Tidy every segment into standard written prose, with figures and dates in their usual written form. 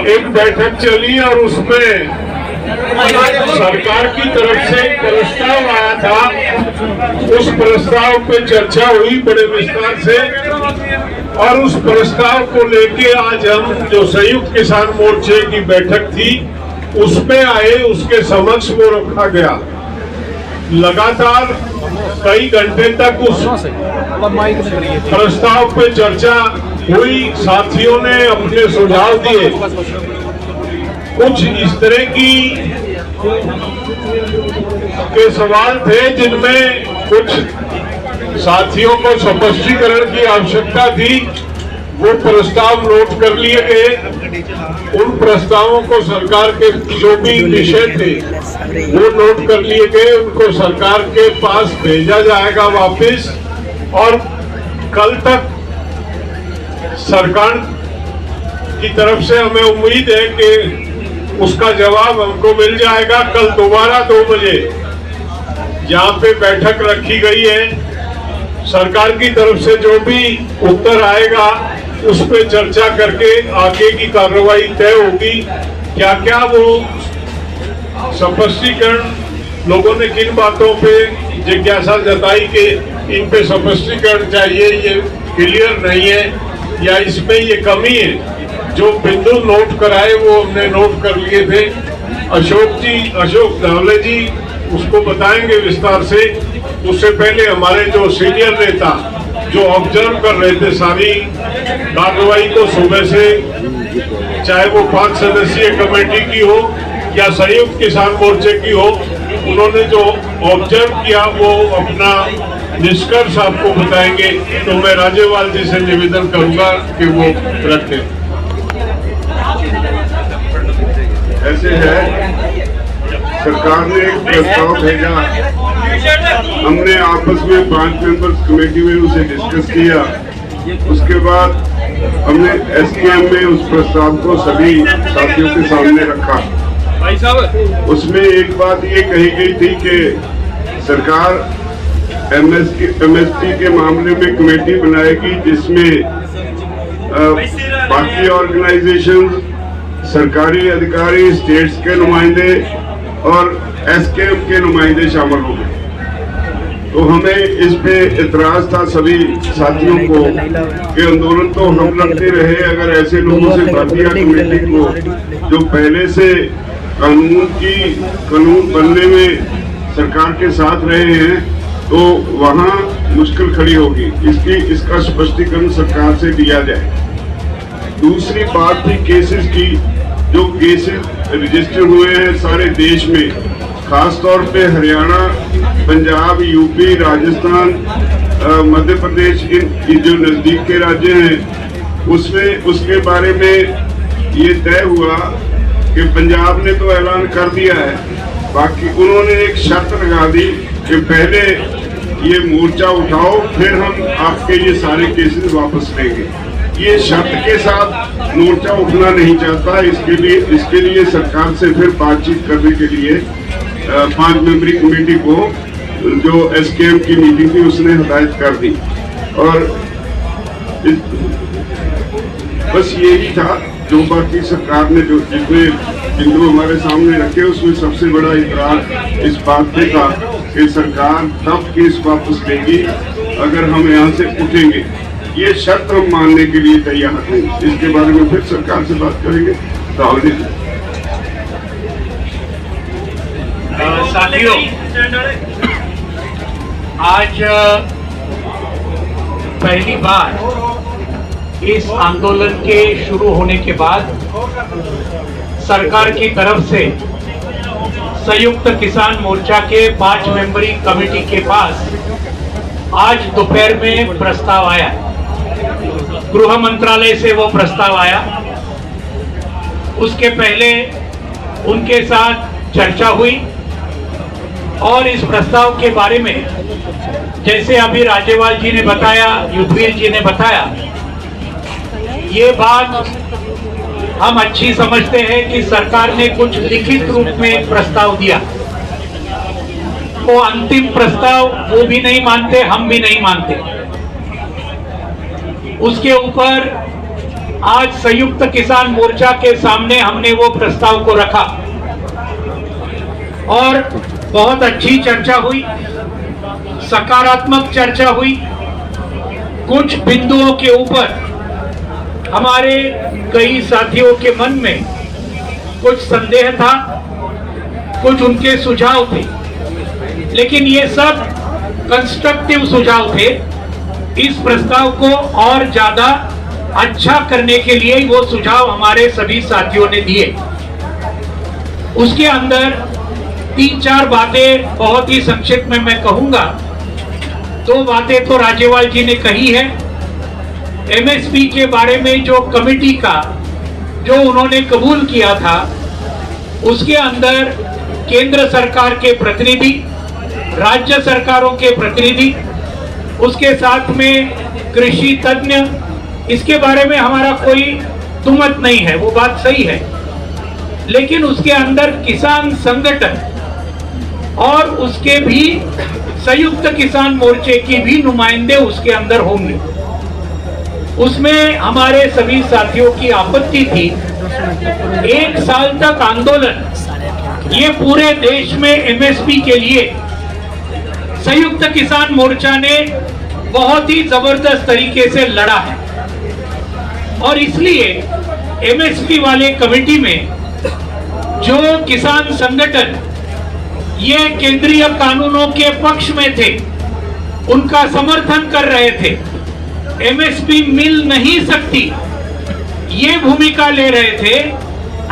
एक बैठक चली और उसमें सरकार की तरफ से एक प्रस्ताव आया था। उस प्रस्ताव पे चर्चा हुई बड़े विस्तार से और उस प्रस्ताव को लेके आज हम जो संयुक्त किसान मोर्चे की बैठक थी उसमें आए, उसके समक्ष वो रखा गया। लगातार कई घंटे तक उस प्रस्ताव पे चर्चा हुई। साथियों ने अपने सुझाव दिए। कुछ इस तरह के सवाल थे जिनमें कुछ साथियों को स्पष्टीकरण की आवश्यकता थी। वो प्रस्ताव नोट कर लिए गए। उन प्रस्तावों को सरकार के जो भी विषय थे वो नोट कर लिए गए। उनको सरकार के पास भेजा जाएगा वापस और कल तक सरकार की तरफ से हमें उम्मीद है कि उसका जवाब हमको मिल जाएगा। कल दोबारा 2 बजे जहाँ पे बैठक रखी गई है, सरकार की तरफ से जो भी उत्तर आएगा उस पर चर्चा करके आगे की कार्रवाई तय होगी। क्या क्या वो स्पष्टीकरण लोगों ने किन बातों पे जिज्ञासा जताई कि इन पे स्पष्टीकरण चाहिए, ये क्लियर नहीं है या इसमें ये कमी है, जो बिंदु नोट कराए वो हमने नोट कर लिए थे। अशोक धावले जी उसको बताएंगे विस्तार से। उससे पहले हमारे जो सीनियर नेता जो ऑब्जर्व कर रहे थे सारी कार्रवाई को सुबह से, चाहे वो 5 सदस्यीय कमेटी की हो या संयुक्त किसान मोर्चे की हो, उन्होंने जो ऑब्जर्व किया वो अपना निष्कर्ष आपको बताएंगे। तो मैं राज्यपाल जी से निवेदन करूंगा कि वो रखें। ऐसे है, सरकार ने एक प्रस्ताव भेजा, हमने आपस में 5 मेंबर्स कमेटी में उसे डिस्कस किया। उसके बाद हमने एसकेएम में उस प्रस्ताव को सभी साथियों के सामने रखा। उसमें एक बात ये कही गई थी कि सरकार एमएसपी के मामले में कमेटी बनाएगी जिसमें बाकी ऑर्गेनाइजेशन, सरकारी अधिकारी, स्टेट्स के नुमाइंदे और एसकेएम के नुमाइंदे शामिल हो गए। तो हमें इस पे इतराज था सभी साथियों को कि आंदोलन तो हम लड़ते रहे, अगर ऐसे लोगों से भाटिया कमेटी को जो पहले से कानून बनने में सरकार के साथ रहे हैं तो वहाँ मुश्किल खड़ी होगी। इसका स्पष्टीकरण सरकार से दिया जाए। दूसरी बात थी केसेस की। जो केसेस रजिस्टर हुए हैं सारे देश में, खास तौर पे हरियाणा, पंजाब, यूपी, राजस्थान, मध्य प्रदेश, इन जो नजदीक के राज्य हैं, उसमें उसके बारे में ये तय हुआ कि पंजाब ने तो ऐलान कर दिया है, बाकी उन्होंने एक शर्त लगा दी कि पहले ये मोर्चा उठाओ फिर हम आपके ये सारे केसेस वापस लेंगे। ये शर्त के साथ मोर्चा उठना नहीं चाहता। इसके लिए सरकार से फिर बातचीत करने के लिए 5 मेंबरी कमेटी को जो एसकेएम की मीटिंग थी उसने हदायत कर दी। और बस यही था जो बाकी सरकार ने जो जितने बिंदु हमारे सामने रखे उसमें सबसे बड़ा इतराज इस बात पे था कि सरकार तब केस वापस लेगी अगर हम यहाँ से उठेंगे। ये शर्त हम मानने के लिए तैयार हैं। इसके बारे में फिर सरकार से बात करेंगे। राहुल जी, साथियों, आज पहली बार इस आंदोलन के शुरू होने के बाद सरकार की तरफ से संयुक्त किसान मोर्चा के 5 मेंबरी कमेटी के पास आज दोपहर में प्रस्ताव आया। गृह मंत्रालय से वो प्रस्ताव आया। उसके पहले उनके साथ चर्चा हुई और इस प्रस्ताव के बारे में जैसे अभी राज्यपाल जी ने बताया, युद्धवीर जी ने बताया, ये बात हम अच्छी समझते हैं कि सरकार ने कुछ लिखित रूप में एक प्रस्ताव दिया। वो अंतिम प्रस्ताव वो भी नहीं मानते, हम भी नहीं मानते। उसके ऊपर आज संयुक्त किसान मोर्चा के सामने हमने वो प्रस्ताव को रखा और बहुत अच्छी चर्चा हुई, सकारात्मक चर्चा हुई। कुछ बिंदुओं के ऊपर हमारे कई साथियों के मन में कुछ संदेह था, कुछ उनके सुझाव थे, लेकिन ये सब कंस्ट्रक्टिव सुझाव थे। इस प्रस्ताव को और ज्यादा अच्छा करने के लिए वो सुझाव हमारे सभी साथियों ने दिए। उसके अंदर 3-4 बातें बहुत ही संक्षिप्त में मैं कहूंगा। 2 बातें तो राज्यपाल जी ने कही है। एमएसपी के बारे में जो कमेटी का जो उन्होंने कबूल किया था, उसके अंदर केंद्र सरकार के प्रतिनिधि, राज्य सरकारों के प्रतिनिधि, उसके साथ में कृषि तज्ञ, इसके बारे में हमारा कोई तुमत नहीं है, वो बात सही है। लेकिन उसके अंदर किसान संगठन और उसके भी संयुक्त किसान मोर्चे की भी नुमाइंदे उसके अंदर होंगे। उसमें हमारे सभी साथियों की आपत्ति थी, 1 साल तक आंदोलन ये पूरे देश में एमएसपी के लिए संयुक्त किसान मोर्चा ने बहुत ही जबरदस्त तरीके से लड़ा है और इसलिए एमएसपी वाले कमेटी में जो किसान संगठन ये केंद्रीय कानूनों के पक्ष में थे, उनका समर्थन कर रहे थे, एमएसपी मिल नहीं सकती ये भूमिका ले रहे थे,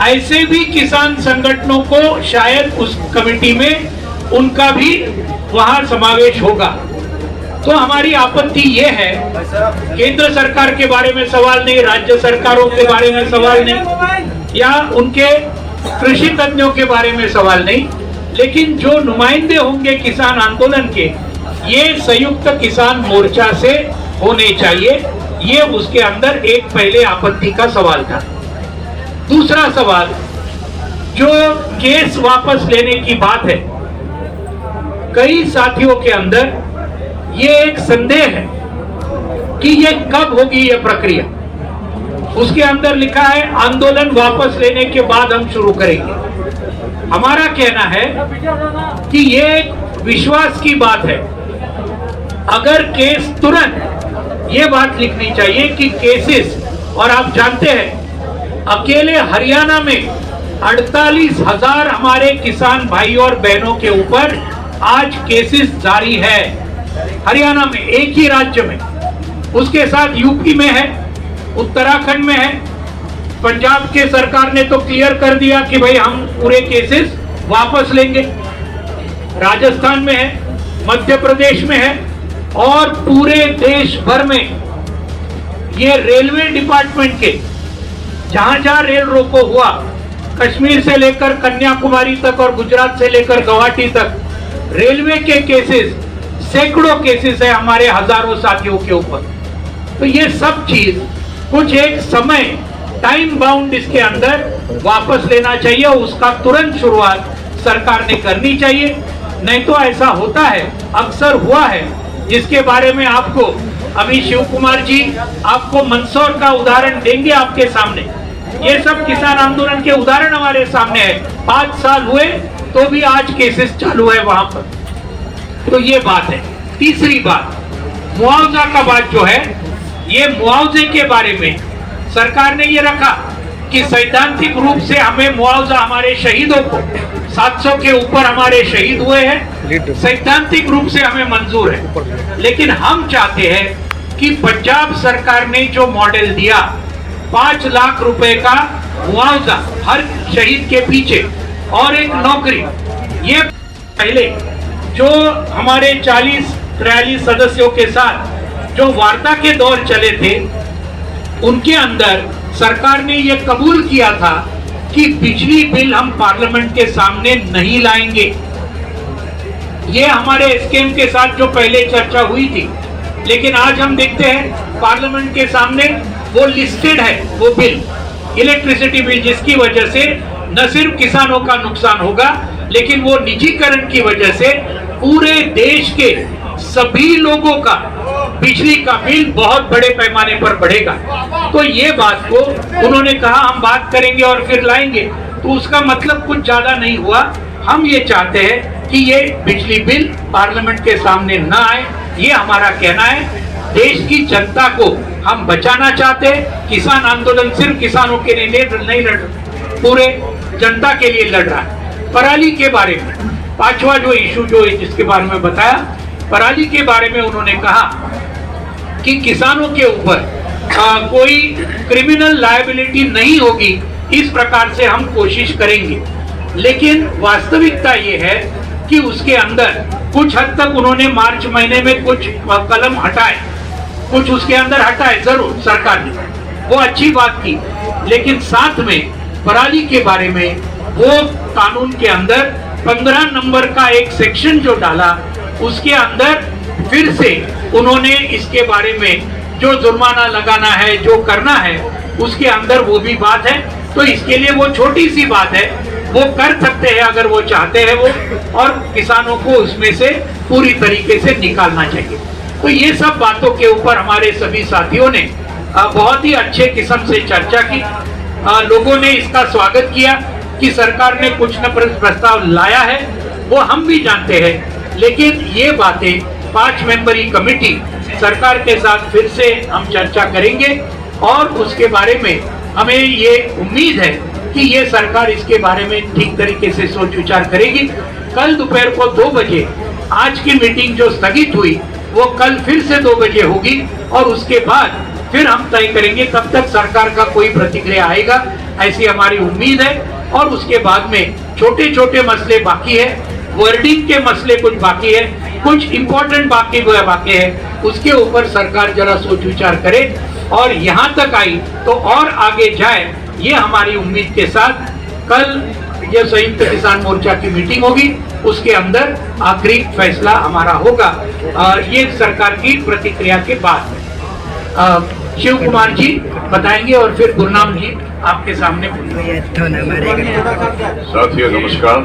ऐसे भी किसान संगठनों को शायद उस कमेटी में उनका भी वहां समावेश होगा। तो हमारी आपत्ति ये है, केंद्र सरकार के बारे में सवाल नहीं, राज्य सरकारों के बारे में सवाल नहीं, या उनके कृषि तज्ञों के बारे में सवाल नहीं, लेकिन जो नुमाइंदे होंगे किसान आंदोलन के, ये संयुक्त किसान मोर्चा से होने चाहिए। ये उसके अंदर एक पहले आपत्ति का सवाल था। दूसरा सवाल, जो केस वापस लेने की बात है, कई साथियों के अंदर ये एक संदेह है कि ये कब होगी ये प्रक्रिया। उसके अंदर लिखा है आंदोलन वापस लेने के बाद हम शुरू करेंगे। हमारा कहना है कि ये एक विश्वास की बात है। अगर केस तुरंत, ये बात लिखनी चाहिए कि केसेस, और आप जानते हैं अकेले हरियाणा में 48,000 हमारे किसान भाई और बहनों के ऊपर आज केसेस जारी है, हरियाणा में, एक ही राज्य में। उसके साथ यूपी में है, उत्तराखंड में है, पंजाब के सरकार ने तो क्लियर कर दिया कि भाई हम पूरे केसेस वापस लेंगे, राजस्थान में है, मध्य प्रदेश में है, और पूरे देश भर में ये रेलवे डिपार्टमेंट के जहां जहां रेल रोको हुआ, कश्मीर से लेकर कन्याकुमारी तक और गुजरात से लेकर गुवाहाटी तक, रेलवे के केसेस, सैकड़ों केसेस है हमारे हजारों साथियों के ऊपर। तो ये सब चीज कुछ एक समय, टाइम बाउंड इसके अंदर वापस लेना चाहिए, उसका तुरंत शुरुआत सरकार ने करनी चाहिए। नहीं तो ऐसा होता है, अक्सर हुआ है, जिसके बारे में आपको अभी शिव कुमार जी आपको मंदसौर का उदाहरण देंगे आपके सामने। ये सब किसान आंदोलन के उदाहरण हमारे सामने है। 5 साल हुए तो भी आज केसेस चालू है वहां पर। तो ये बात है। तीसरी बात, मुआवजा का बात जो है, ये मुआवजे के बारे में सरकार ने ये रखा कि सैद्धांतिक रूप से हमें मुआवजा, हमारे शहीदों को 700 के ऊपर हमारे शहीद हुए हैं, सैद्धांतिक रूप से हमें मंजूर है। लेकिन हम चाहते हैं कि पंजाब सरकार ने जो मॉडल दिया, 5 लाख रुपए का मुआवजा हर शहीद के पीछे और एक नौकरी, ये पहले जो हमारे 40-43 सदस्यों के साथ जो वार्ता के दौर चले थे, उनके अंदर सरकार ने यह कबूल किया था कि बिजली बिल हम पार्लियामेंट के सामने नहीं लाएंगे। ये हमारे स्कीम के साथ जो पहले चर्चा हुई थी, लेकिन आज हम देखते हैं पार्लियामेंट के सामने वो लिस्टेड है, वो बिल, इलेक्ट्रिसिटी बिल, जिसकी वजह से न सिर्फ किसानों का नुकसान होगा, लेकिन वो निजीकरण की वजह से पूरे देश के सभी लोगों का बिजली का बिल बहुत बड़े पैमाने पर बढ़ेगा। तो ये बात को उन्होंने कहा हम बात करेंगे और फिर लाएंगे, तो उसका मतलब कुछ ज्यादा नहीं हुआ। हम ये चाहते हैं कि ये बिजली बिल पार्लियामेंट के सामने न आए, ये हमारा कहना है। देश की जनता को हम बचाना चाहते हैं। किसान आंदोलन सिर्फ किसानों के लिए नहीं लड़, पूरे जनता के लिए लड़ रहा है। पराली के बारे में पांचवा जो इशू जो जिसके बारे में बताया, पराली के बारे में उन्होंने कहा कि किसानों के ऊपर कोई क्रिमिनल लायबिलिटी नहीं होगी, इस प्रकार से हम कोशिश करेंगे। लेकिन वास्तविकता ये है कि उसके अंदर कुछ हद तक उन्होंने मार्च महीने में कुछ कलम हटाए, कुछ उसके अंदर हटाए जरूर सरकार ने, वो अच्छी बात की। लेकिन साथ में पराली के बारे में वो कानून के अंदर 15 नंबर का एक सेक्शन जो डाला, उसके अंदर फिर से उन्होंने इसके बारे में जो जुर्माना लगाना है, जो करना है, उसके अंदर वो भी बात है। तो इसके लिए वो छोटी सी बात है, वो कर सकते हैं अगर वो चाहते हैं वो, और किसानों को उसमें से पूरी तरीके से निकालना चाहिए। तो ये सब बातों के ऊपर हमारे सभी साथियों ने बहुत ही अच्छे किस्म से चर्चा की। लोगों ने इसका स्वागत किया कि सरकार ने कुछ न प्रस्ताव लाया है, वो हम भी जानते हैं। लेकिन ये बातें 5 मेंबरी कमेटी सरकार के साथ फिर से हम चर्चा करेंगे और उसके बारे में हमें ये उम्मीद है कि ये सरकार इसके बारे में ठीक तरीके से सोच विचार करेगी। कल दोपहर को 2 बजे आज की मीटिंग जो स्थगित हुई वो कल फिर से 2 बजे होगी और उसके बाद फिर हम तय करेंगे। तब तक सरकार का कोई प्रतिक्रिया आएगा ऐसी हमारी उम्मीद है। और उसके बाद में छोटे छोटे मसले बाकी है, वर्डिंग के मसले कुछ बाकी है, कुछ इंपॉर्टेंट बाकी है, उसके ऊपर सरकार जरा सोच विचार करे और यहाँ तक आई तो और आगे जाए, ये हमारी उम्मीद के साथ कल ये संयुक्त किसान मोर्चा की मीटिंग होगी, उसके अंदर आखिरी फैसला हमारा होगा ये सरकार की प्रतिक्रिया के बाद। शिव कुमार जी बताएंगे और फिर गुरनाम जी आपके सामने। साथियों नमस्कार।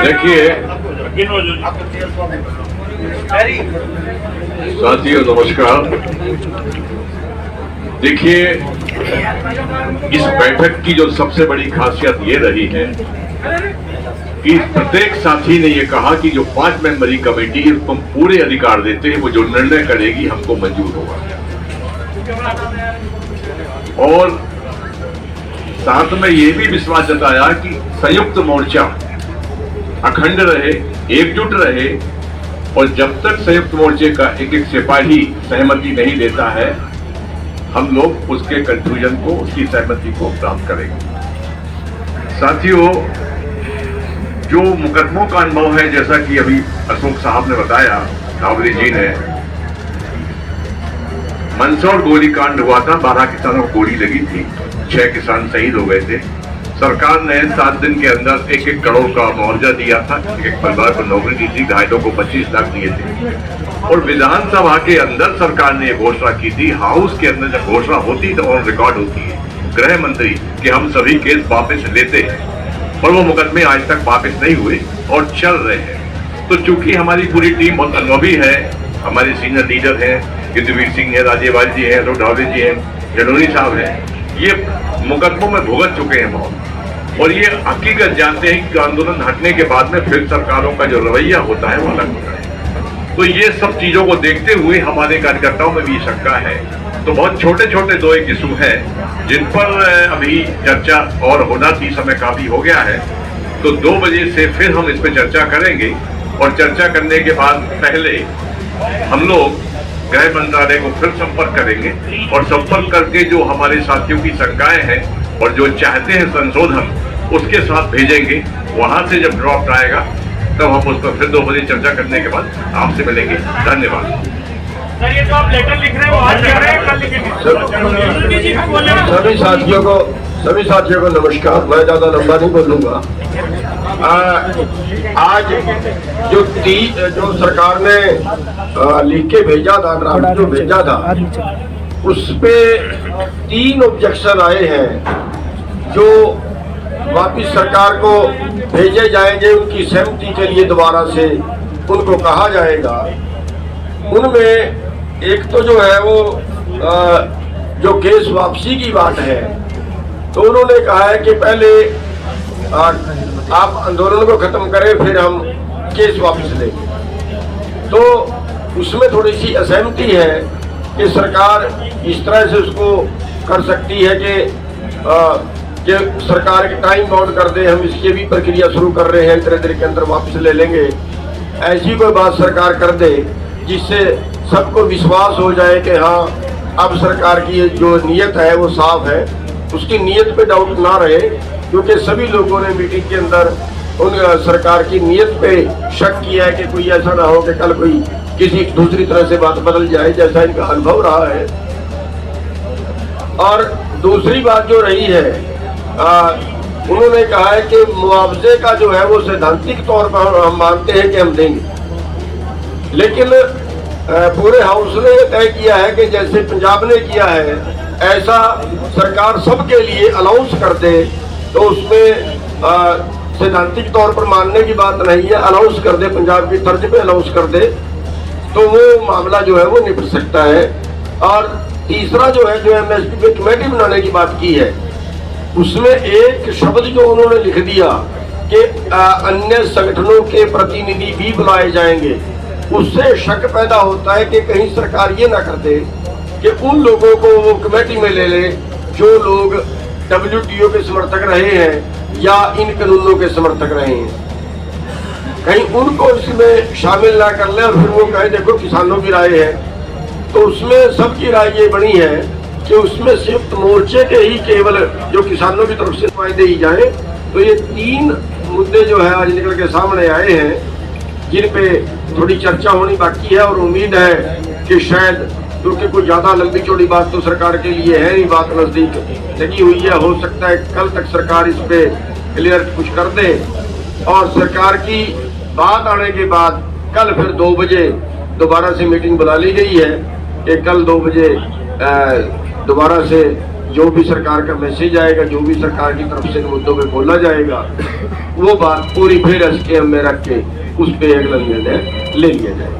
देखिए साथियों नमस्कार। देखिए इस बैठक की जो सबसे बड़ी खासियत ये रही है कि प्रत्येक साथी ने ये कहा कि जो 5 मेंबरी कमेटी इसको हम पूरे अधिकार देते हैं, वो जो निर्णय करेगी हमको मंजूर होगा। और साथ में ये भी विश्वास जताया कि संयुक्त मोर्चा अखंड रहे, एकजुट रहे और जब तक संयुक्त मोर्चे का एक एक सिपाही सहमति नहीं देता है, हम लोग उसके कंक्लूजन को, उसकी सहमति को प्राप्त करेंगे। साथियों, जो मुकदमों का अनुभव है, जैसा कि अभी अशोक साहब ने बताया, रावली जी ने, मंदसौर गोलीकांड हुआ था, 12 किसानों को गोली लगी थी, 6 किसान शहीद हो गए थे। सरकार ने 7 दिन के अंदर 1-1 करोड़ का मुआवजा दिया था, एक परिवार को नौकरी दी थी, घायलों को 25 लाख दिए थे। और विधानसभा के अंदर सरकार ने घोषणा की थी, हाउस के अंदर जब घोषणा होती तो और रिकॉर्ड होती है गृह मंत्री कि हम सभी केस वापस लेते हैं, और वो मुकदमे आज तक वापस नहीं हुए और चल रहे हैं। तो चूंकि हमारी पूरी टीम बहुत अनुभवी है, हमारे सीनियर लीडर हैं, युद्धवीर सिंह है, राज्यपाल जी हैं, ढावले जी हैं, जलोनी साहब हैं, ये मुकदमों में भुगत चुके हैं बहुत, और ये हकीकत जानते हैं कि आंदोलन हटने के बाद में फिर सरकारों का जो रवैया होता है वो अलग होता है। तो ये सब चीजों को देखते हुए हमारे कार्यकर्ताओं में भी शंका है। तो बहुत छोटे छोटे 2-1 इशू हैं जिन पर अभी चर्चा और होना थी, समय काफी हो गया है। तो 2 बजे से फिर हम इस पर चर्चा करेंगे और चर्चा करने के बाद पहले हम लोग गृह मंत्रालय को फिर संपर्क करेंगे और संपर्क करके जो हमारे साथियों की शंकाएं हैं और जो चाहते हैं संशोधन, उसके साथ भेजेंगे। वहां से जब ड्राफ्ट आएगा तब हम उस पर फिर 2 बजे चर्चा करने के बाद आपसे मिलेंगे। धन्यवाद। सर, ये तो आप लेटर लिख रहे हो, आज कर रहे हैं, कल लिखेंगे। सभी साथियों को नमस्कार। मैं ज्यादा लंबा नहीं बोलूंगा। आज जो सरकार ने लिख के भेजा था, ड्राफ्ट जो भेजा था, उस पे 3 ऑब्जेक्शन आए हैं जो वापिस सरकार को भेजे जाएंगे। उनकी सहमति के लिए दोबारा से उनको कहा जाएगा। उनमें एक तो जो है वो जो केस वापसी की बात है, तो उन्होंने कहा है कि पहले आप आंदोलन को खत्म करें फिर हम केस वापस लेंगे। तो उसमें थोड़ी सी असहमति है कि सरकार इस तरह से उसको कर सकती है कि सरकार एक टाइम बाउंड कर दे, हम इसकी भी प्रक्रिया शुरू कर रहे हैं, इतने देर के अंदर वापस ले लेंगे। ऐसी कोई बात सरकार कर दे जिससे सबको विश्वास हो जाए कि हाँ अब सरकार की जो नीयत है वो साफ है, उसकी नीयत पे डाउट ना रहे, क्योंकि सभी लोगों ने मीटिंग के अंदर उन सरकार की नीयत पे शक किया है कि कोई ऐसा ना हो कि कल कोई किसी दूसरी तरह से बात बदल जाए, जैसा इनका अनुभव रहा है। और दूसरी बात जो रही है, उन्होंने कहा है कि मुआवजे का जो है वो सैद्धांतिक तौर पर हम मानते हैं कि हम देंगे, लेकिन पूरे हाउस ने तय किया है कि जैसे पंजाब ने किया है ऐसा सरकार सबके लिए अनाउंस कर दे, तो उसमें सैद्धांतिक तौर पर मानने की बात नहीं है, अनाउंस कर दे, पंजाब की तर्ज पे अनाउंस कर दे, तो वो मामला जो है वो निपट सकता है। और तीसरा जो है, जो एमएसपी पे कमेटी बनाने की बात की है, उसमें एक शब्द जो उन्होंने लिख दिया कि अन्य संगठनों के प्रतिनिधि भी बुलाए जाएंगे, उससे शक पैदा होता है कि कहीं सरकार ये ना कर दे कि उन लोगों को वो कमेटी में ले ले जो लोग WTO के समर्थक रहे हैं या इन कानूनों के समर्थक रहे हैं, कहीं उनको इसमें शामिल ना कर ले और फिर वो कहे देखो किसानों की राय है। तो उसमें सबकी राय ये बनी है कि उसमें संयुक्त मोर्चे के ही केवल जो किसानों की तरफ से नुमाइंदे ही जाए। तो ये 3 मुद्दे जो है आज निकल के सामने आए हैं, जिन पे थोड़ी चर्चा होनी बाकी है, और उम्मीद है कि शायद, क्योंकि कोई ज्यादा लंबी चौड़ी बात तो सरकार के लिए है नहीं, बात नजदीक लगी हुई है, हो सकता है कल तक सरकार इस पे क्लियर कुछ कर दे, और सरकार की बात आने के बाद कल फिर 2 बजे दोबारा से मीटिंग बुला ली गई है कि कल 2 बजे दोबारा से जो भी सरकार का मैसेज आएगा, जो भी सरकार की तरफ से मुद्दों पे बोला जाएगा, वो बात पूरी फिर एसकेएम में रख के उस पे अगला निर्णय ले लिया जाए।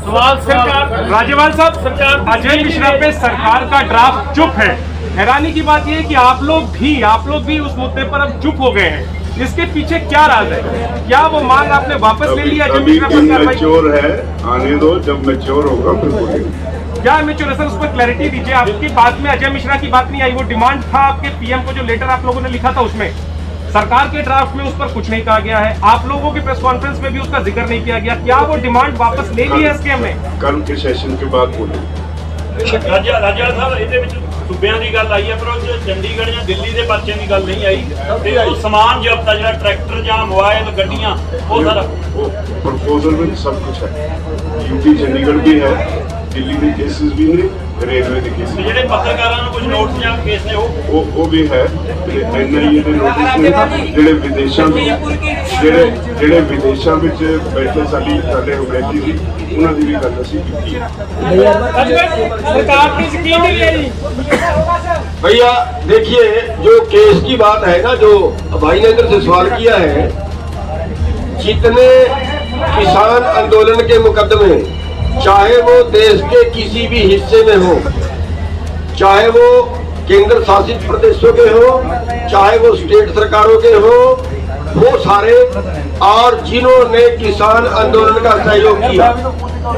सवाल सरकार, राज्यपाल साहब, सरकार अजय मिश्रा पे सरकार का ड्राफ्ट चुप है। हैरानी की बात यह है कि आप लोग भी उस मुद्दे पर अब चुप हो गए हैं। इसके पीछे क्या राज है? क्या वो मांग आपने वापस ले लिया? अभी मैच्योर है, आने दो, जब मैच्योर होगा फिर बोलेंगे। क्या मैच्योर है सर, उस पर क्लैरिटी दीजिए। आपकी बात में अजय मिश्रा की बात नहीं आई, वो डिमांड था आपके पीएम को, जो लेटर आप लोगों ने लिखा था उसमें सरकार के ड्राफ्ट में उस पर कुछ नहीं कहा गया है। आप लोगों की प्रेस कॉन्फ्रेंस में भी उसका जिक्र नहीं किया गया। क्या वो डिमांड वापस ले ली है एसकेएम ने? कल के सेशन के बाद बोलेंगे। ਰਾਜਾ ਸਾਹਿਬ ਇਹਦੇ ਵਿੱਚ ਸੂਬਿਆਂ ਦੀ ਗੱਲ ਆਈ ਹੈ, ਪਰ ਉਹ ਚੰਡੀਗੜ੍ਹ ਜਾਂ ਦਿੱਲੀ ਦੇ ਪਰਚੇ ਦੀ ਗੱਲ ਨਹੀਂ ਆਈ, ਤੇ ਉਹ ਸਮਾਨ ਜ਼ਬਤ ਆ ਜਿਹੜਾ ਟਰੈਕਟਰ ਜਾਂ ਮੋਬਾਈਲ ਗੱਡੀਆਂ ਉਹ ਸਾਰਾ प्रपोजल में सब कुछ है। यूपी चंडीगढ़ भी है, दिल्ली के केसेस भी ने, रेलवे के केसेस ਜਿਹੜੇ ਪੱਤਰਕਾਰਾਂ ਨੂੰ ਕੁਝ ਨੋਟਿਸ ਜਾਂ ਕੇਸ ਨੇ ਉਹ ਵੀ ਹੈ। NIA ਦੇ ਨੋਟਿਸ ਨੇ ਜਿਹੜੇ ਵਿਦੇਸ਼ਾਂ ਵਿੱਚ ਬੈਠੇ ਸਾਡੇ ਹੁਕਮਰਾਨੀ ਸੀ, ਉਹਨਾਂ ਦੀ ਵੀ ਗੱਲ ਅਸੀਂ ਕੀਤੀ ਹੈ। सरकार की स्कीम नहीं है जी। भैया देखिए, जो केस की बात है ना, जो भाई ने इधर से सवाल किया है, जितने किसान आंदोलन के मुकदमे, चाहे वो देश के किसी भी हिस्से में हो, चाहे वो केंद्र शासित प्रदेशों के हो, चाहे वो स्टेट सरकारों के हो, वो सारे, और जिन्होंने किसान आंदोलन का सहयोग किया,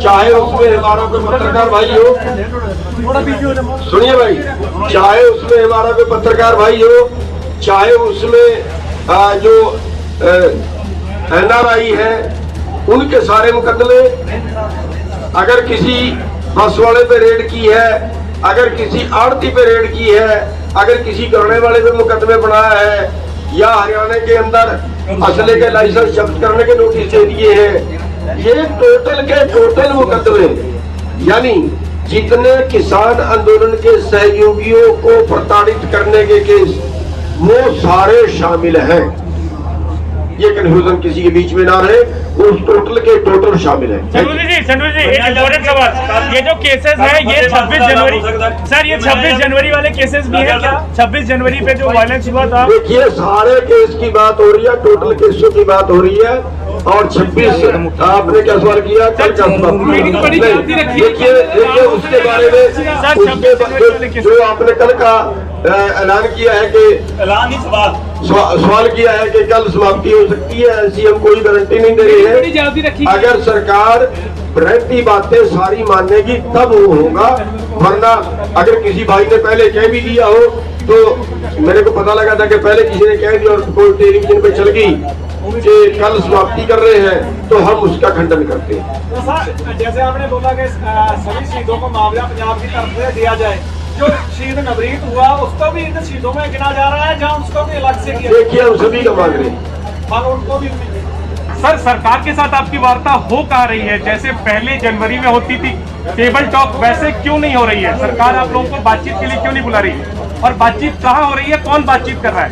चाहे उसमें हमारा कोई पत्रकार भाई हो, सुनिए भाई, चाहे उसमें हमारा कोई पत्रकार भाई हो, चाहे उसमें जो NRI है, उनके सारे मुकदमे, अगर किसी बस वाले पे रेड की है, अगर किसी आड़ती पे रेड की है, अगर किसी गन्ने वाले पे मुकदमे बनाया है, या हरियाणा के अंदर असले के लाइसेंस जब्त करने के नोटिस दे दिए हैं, ये टोटल के टोटल मुकदमे, यानी जितने किसान आंदोलन के सहयोगियों को प्रताड़ित करने के केस, वो सारे शामिल हैं। ये कंफ्यूजन किसी के बीच में ना रहे, उस टोटल के टोटल शामिल है। संडू जी एक इम्पोर्टेंट सवाल, ये जो केसेस है ये 26 जनवरी, सर ये 26 जनवरी वाले केसेस भी है क्या? 26 जनवरी पे जो वायलेंस हुआ था, देखिए सारे केस की बात हो रही है, टोटल केसों की बात हो रही है। और 26 आपने क्या सवाल किया कल का देखिए उसके बारे में जो आपने कल का ऐलान किया है कि ऐलान ही सवाल किया है कि कल समाप्ति हो सकती है, ऐसी हम कोई गारंटी नहीं दे रही है। अगर सरकार रहती बातें सारी मानेगी तब वो होगा, वरना अगर किसी भाई ने पहले कह भी दिया हो तो मेरे को पता लगा था कि पहले किसी ने कह दिया और कोई टेलीविजन पे चल गई कि कल समाप्ति कर रहे हैं, तो हम उसका खंडन करते हैं। तो सर जैसे आपने बोला कि सभी शहीदों को मुआवजा पंजाब की तरफ से दिया जाए, जो शहीद नवरीत हुआ उसको भी इन शहीदों में गिना जा रहा है जहाँ उसको भी अलग से किया? देखिए हम सभी का मांग रहे हैं और उनको भी। सर सरकार के साथ आपकी वार्ता हो कहाँ रही है? जैसे पहले जनवरी में होती थी टेबल टॉक, वैसे क्यों नहीं हो रही है? सरकार आप लोगों को बातचीत के लिए क्यों नहीं बुला रही है? और बातचीत कहाँ हो रही है, कौन बातचीत कर रहा है?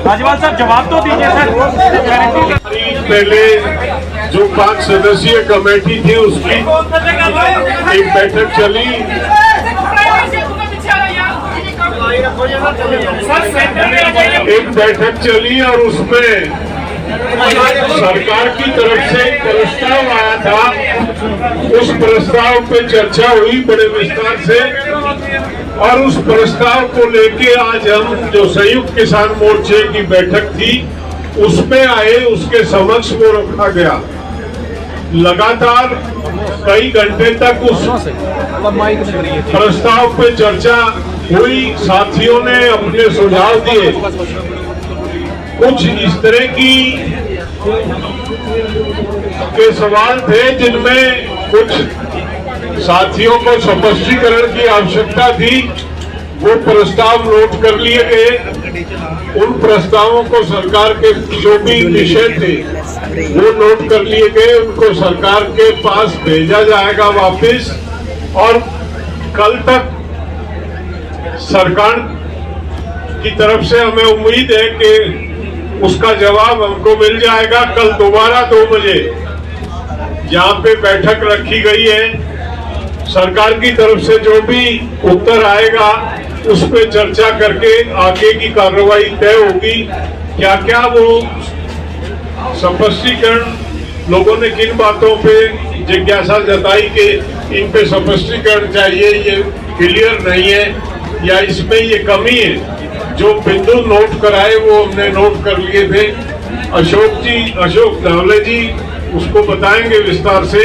राज्यपाल साहब जवाब तो दीजिए सर। पहले जो 5 सदस्यीय कमेटी थी उसकी एक बैठक चली, और उसमें सरकार की तरफ से एक प्रस्ताव आया था। उस प्रस्ताव पे चर्चा हुई बड़े विस्तार से, और उस प्रस्ताव को लेके आज हम जो संयुक्त किसान मोर्चे की बैठक थी उसमें आए, उसके समक्ष वो रखा गया। लगातार कई घंटे तक उस प्रस्ताव पे चर्चा हुई, साथियों ने अपने सुझाव दिए। कुछ इस तरह के सवाल थे जिनमें कुछ साथियों को स्पष्टीकरण की आवश्यकता थी। वो प्रस्ताव नोट कर लिए गए। उन प्रस्तावों को सरकार के जो भी विषय थे वो नोट कर लिए गए, उनको सरकार के पास भेजा जाएगा वापस, और कल तक सरकार की तरफ से हमें उम्मीद है कि उसका जवाब हमको मिल जाएगा। कल दोबारा 2 बजे यहाँ पे बैठक रखी गई है। सरकार की तरफ से जो भी उत्तर आएगा उस पे चर्चा करके आगे की कार्रवाई तय होगी। क्या क्या वो स्पष्टीकरण, लोगों ने किन बातों पे जिज्ञासा जताई कि इन पे स्पष्टीकरण चाहिए, ये क्लियर नहीं है या इसमें ये कमी है, जो बिंदु नोट कराए वो हमने नोट कर लिए थे। अशोक धावले जी उसको बताएंगे विस्तार से।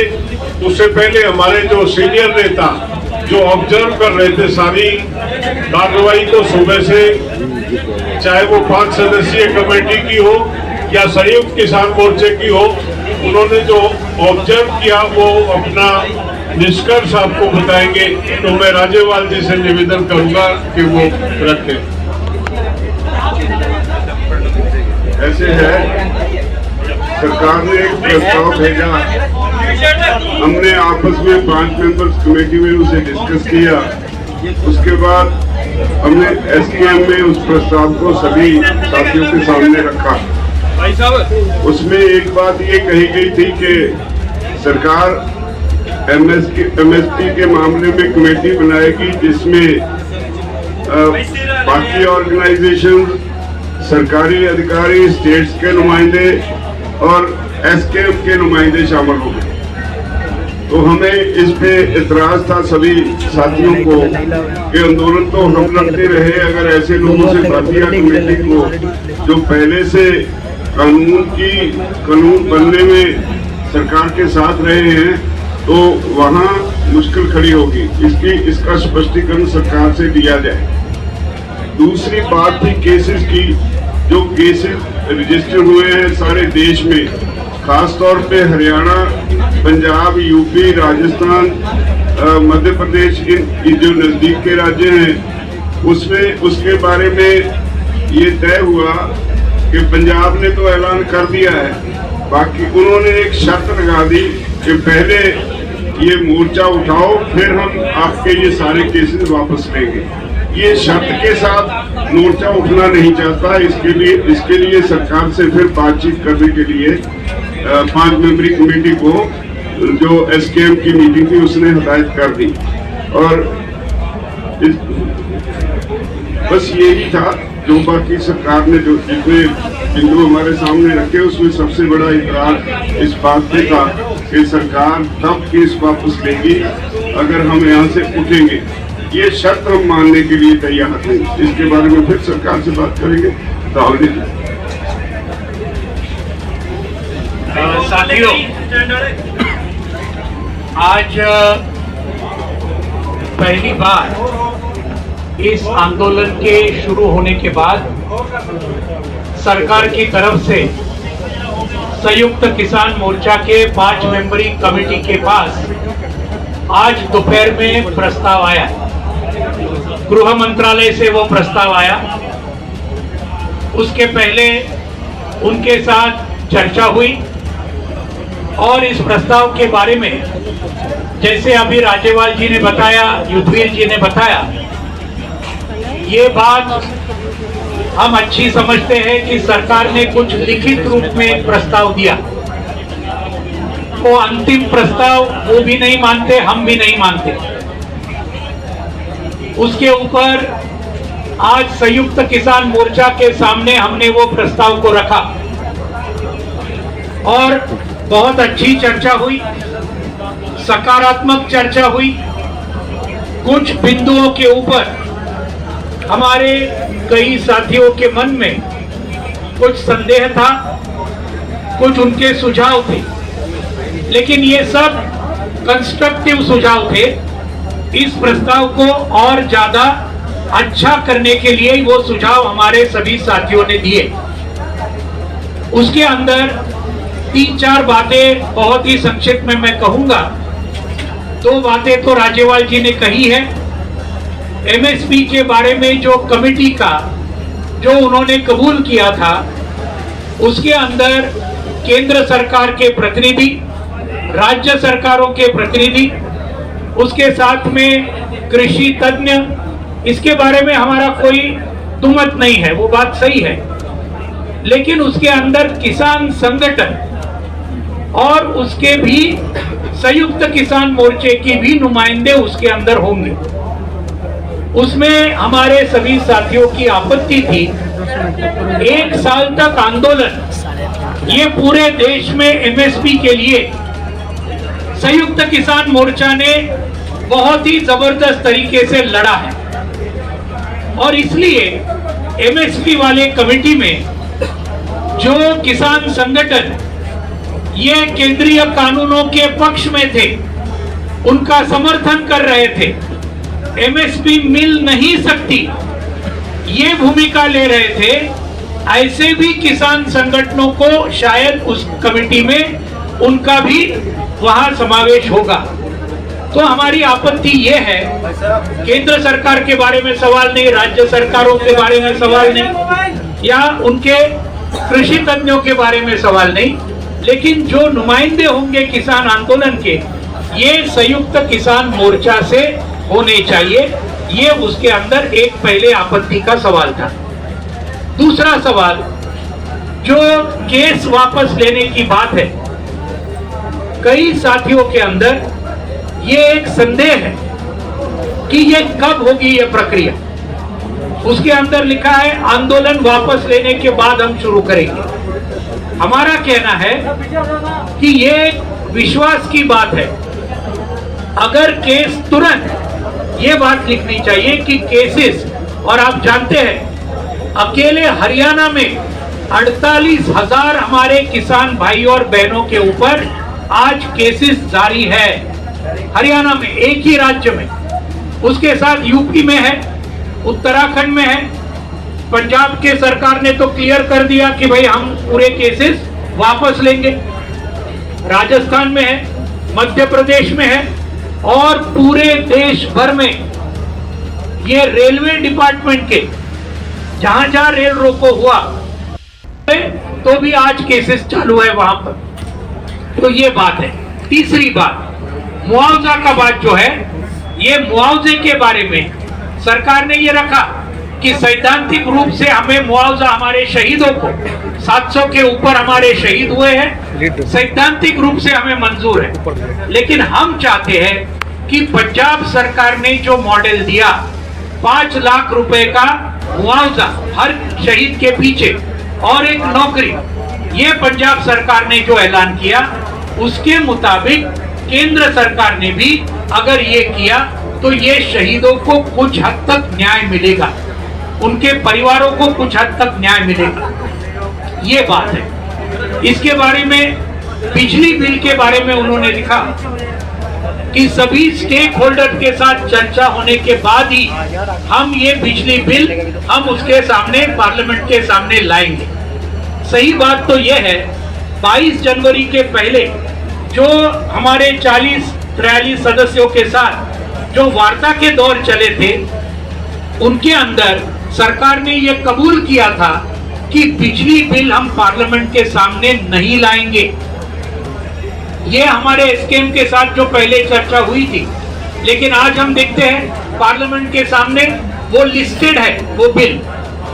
उससे पहले हमारे जो सीनियर नेता जो ऑब्जर्व कर रहे थे सारी कार्रवाई को सुबह से, चाहे वो 5 सदस्यीय कमेटी की हो या संयुक्त किसान मोर्चे की हो, उन्होंने जो ऑब्जर्व किया वो अपना निष्कर्ष आपको बताएंगे। तो मैं राज्यपाल जी से निवेदन करूंगा कि वो रखें। ऐसे है, सरकार ने एक प्रस्ताव भेजा, हमने आपस में 5 मेंबर्स कमेटी में उसे डिस्कस किया। उसके बाद हमने एसकेएम में उस प्रस्ताव को सभी साथियों के सामने रखा। उसमें एक बात ये कही गई थी कि सरकार एमएसपी के मामले में कमेटी बनाएगी जिसमें बाकी ऑर्गेनाइजेशन, सरकारी अधिकारी, स्टेट्स के नुमाइंदे और एसकेएफ के नुमाइंदे शामिल होंगे। तो हमें इस पे इतराज था सभी साथियों को कि आंदोलन तो हम लड़ते रहे, अगर ऐसे लोगों से भाटिया कमेटी को जो पहले से कानून बनने में सरकार के साथ रहे हैं, तो वहाँ मुश्किल खड़ी होगी। इसका स्पष्टीकरण सरकार से दिया जाए। दूसरी बात थी केसेस की, जो केसेस रजिस्टर हुए हैं सारे देश में, खास तौर पे हरियाणा, पंजाब, यूपी, राजस्थान, मध्य प्रदेश, इन जो नजदीक के राज्य हैं, उसमें उसके बारे में ये तय हुआ कि पंजाब ने तो ऐलान कर दिया है, बाकी उन्होंने एक शर्त लगा दी कि पहले ये मोर्चा उठाओ फिर हम आपके ये सारे केसेस वापस लेंगे। ये शर्त के साथ मोर्चा उठना नहीं चाहता, इसके लिए सरकार से फिर बातचीत करने के लिए 5 मेंबरी कमेटी को जो एसकेएम की मीटिंग थी उसने हदायत कर दी। और बस यही था जो बाकी सरकार ने जो जितने बिंदु हमारे सामने रखे उसमें सबसे बड़ा इतराज इस बात पे था कि सरकार तब केस वापस लेगी अगर हम यहाँ से उठेंगे। ये शर्त हम मानने के लिए तैयार थे। इसके बारे में फिर सरकार से बात करेंगे। राहुल जी, साथियों, आज पहली बार इस आंदोलन के शुरू होने के बाद सरकार की तरफ से संयुक्त किसान मोर्चा के 5 मेंबरी कमेटी के पास आज दोपहर में प्रस्ताव आया। गृह मंत्रालय से वो प्रस्ताव आया। उसके पहले उनके साथ चर्चा हुई और इस प्रस्ताव के बारे में जैसे अभी राजेवाल जी ने बताया, युद्धवीर जी ने बताया, ये बात हम अच्छी समझते हैं कि सरकार ने कुछ लिखित रूप में एक प्रस्ताव दिया। वो अंतिम प्रस्ताव वो भी नहीं मानते, हम भी नहीं मानते। उसके ऊपर आज संयुक्त किसान मोर्चा के सामने हमने वो प्रस्ताव को रखा और बहुत अच्छी चर्चा हुई, सकारात्मक चर्चा हुई। कुछ बिंदुओं के ऊपर हमारे कई साथियों के मन में कुछ संदेह था, कुछ उनके सुझाव थे, लेकिन ये सब कंस्ट्रक्टिव सुझाव थे। इस प्रस्ताव को और ज्यादा अच्छा करने के लिए वो सुझाव हमारे सभी साथियों ने दिए। उसके अंदर 3-4 बातें बहुत ही संक्षिप्त में मैं कहूंगा। 2 बातें तो राजेवाल जी ने कही है। एमएसपी के बारे में जो कमेटी का जो उन्होंने कबूल किया था, उसके अंदर केंद्र सरकार के प्रतिनिधि, राज्य सरकारों के प्रतिनिधि, उसके साथ में कृषि तज्ञ, इसके बारे में हमारा कोई दुमत नहीं है, वो बात सही है। लेकिन उसके अंदर किसान संगठन और उसके भी संयुक्त किसान मोर्चे की भी नुमाइंदे उसके अंदर होंगे। उसमें हमारे सभी साथियों की आपत्ति थी, 1 साल तक आंदोलन ये पूरे देश में एमएसपी के लिए संयुक्त किसान मोर्चा ने बहुत ही जबरदस्त तरीके से लड़ा है और इसलिए एमएसपी वाले कमेटी में जो किसान संगठन ये केंद्रीय कानूनों के पक्ष में थे, उनका समर्थन कर रहे थे, एमएसपी मिल नहीं सकती, ये भूमिका ले रहे थे, ऐसे भी किसान संगठनों को शायद उस कमेटी में उनका भी वहां समावेश होगा। तो हमारी आपत्ति ये है, केंद्र सरकार के बारे में सवाल नहीं, राज्य सरकारों के बारे में सवाल नहीं, या उनके कृषि तज्ञों के बारे में सवाल नहीं, लेकिन जो नुमाइंदे होंगे किसान आंदोलन के, ये संयुक्त किसान मोर्चा से होने चाहिए। ये उसके अंदर एक पहले आपत्ति का सवाल था। दूसरा सवाल, जो केस वापस लेने की बात है, कई साथियों के अंदर ये एक संदेह है कि ये कब होगी ये प्रक्रिया। उसके अंदर लिखा है आंदोलन वापस लेने के बाद हम शुरू करेंगे। हमारा कहना है कि ये विश्वास की बात है। अगर केस तुरंत, ये बात लिखनी चाहिए कि केसेस, और आप जानते हैं अकेले हरियाणा में 48,000 हमारे किसान भाई और बहनों के ऊपर आज केसेस जारी है, हरियाणा में, एक ही राज्य में। उसके साथ यूपी में है, उत्तराखंड में है, पंजाब के सरकार ने तो क्लियर कर दिया कि भाई हम पूरे केसेस वापस लेंगे, राजस्थान में है, मध्य प्रदेश में है, और पूरे देश भर में ये रेलवे डिपार्टमेंट के जहां जहां रेल रोको हुआ तो भी आज केसेस चालू है वहां पर। तो ये बात है। तीसरी बात, मुआवजा का बात जो है, ये मुआवजे के बारे में सरकार ने ये रखा कि सैद्धांतिक रूप से हमें मुआवजा, हमारे शहीदों को 700 के ऊपर हमारे शहीद हुए हैं, सैद्धांतिक रूप से हमें मंजूर है। लेकिन हम चाहते हैं कि पंजाब सरकार ने जो मॉडल दिया 5 लाख रुपए का मुआवजा हर शहीद के पीछे और एक नौकरी, ये पंजाब सरकार ने जो ऐलान किया उसके मुताबिक केंद्र सरकार ने भी अगर ये किया तो ये शहीदों को कुछ हद तक न्याय मिलेगा, उनके परिवारों को कुछ हद तक न्याय मिलेगा, ये बात है। इसके बारे में बिजली बिल के बारे में उन्होंने लिखा कि सभी स्टेक होल्डर के साथ चर्चा होने के बाद ही हम ये बिजली बिल हम उसके सामने पार्लियामेंट के सामने लाएंगे। सही बात तो यह है 22 जनवरी के पहले जो हमारे 40-43 सदस्यों के साथ जो वार्ता के दौर चले थे उनके अंदर सरकार ने यह कबूल किया था कि बिजली बिल हम पार्लियामेंट के सामने नहीं लाएंगे। ये हमारे स्कीम के साथ जो पहले चर्चा हुई थी, लेकिन आज हम देखते हैं पार्लियामेंट के सामने वो लिस्टेड है वो बिल,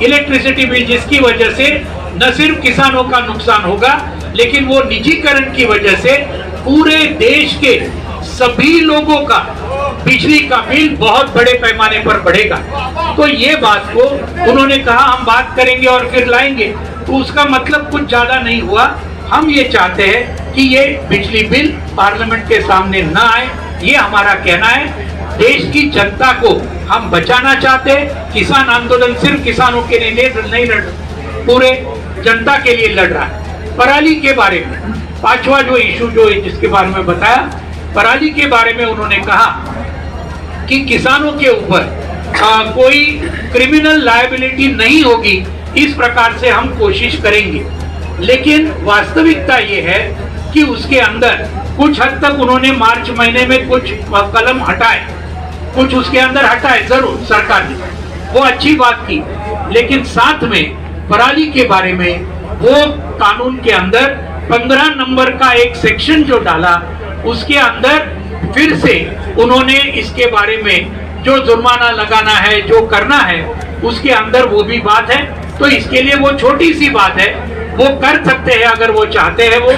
इलेक्ट्रिसिटी बिल, जिसकी वजह से न सिर्फ किसानों का नुकसान होगा लेकिन वो निजीकरण की वजह से पूरे देश के सभी लोगों का बिजली का बिल बहुत बड़े पैमाने पर बढ़ेगा। तो ये बात को उन्होंने कहा हम बात करेंगे और फिर लाएंगे, तो उसका मतलब कुछ ज्यादा नहीं हुआ। हम ये चाहते हैं कि ये बिजली बिल पार्लियामेंट के सामने न आए, ये हमारा कहना है। देश की जनता को हम बचाना चाहते हैं। किसान आंदोलन सिर्फ किसानों के लिए नहीं लड़, पूरे जनता के लिए लड़ रहा है। पराली के बारे में पांचवा जो इशू जो जिसके बारे में बताया, पराली के बारे में उन्होंने कहा कि किसानों के ऊपर कोई क्रिमिनल लायबिलिटी नहीं होगी, इस प्रकार से हम कोशिश करेंगे। लेकिन वास्तविकता ये है कि उसके अंदर कुछ हद तक उन्होंने मार्च महीने में कुछ कलम हटाए, कुछ उसके अंदर हटाए जरूर सरकार ने, वो अच्छी बात की, लेकिन साथ में पराली के बारे में वो कानून के अंदर 15 नंबर का एक सेक्शन जो डाला उसके अंदर फिर से उन्होंने इसके बारे में जो जुर्माना लगाना है, जो करना है, उसके अंदर वो भी बात है। तो इसके लिए वो छोटी सी बात है, वो कर सकते हैं अगर वो चाहते हैं वो,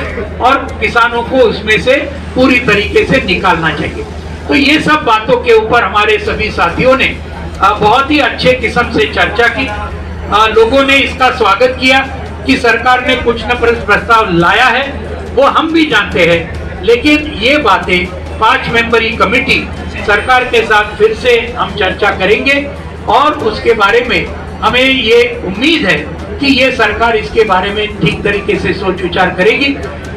और किसानों को उसमें से पूरी तरीके से निकालना चाहिए। तो ये सब बातों के ऊपर हमारे सभी साथियों ने बहुत ही अच्छे किस्म से चर्चा की। लोगों ने इसका स्वागत किया कि सरकार ने कुछ न प्रस्ताव लाया है, वो हम भी जानते हैं, लेकिन ये बातें 5 मेंबरी कमेटी सरकार के साथ फिर से हम चर्चा करेंगे और उसके बारे में हमें ये उम्मीद है कि ये सरकार इसके बारे में ठीक तरीके से सोच विचार करेगी।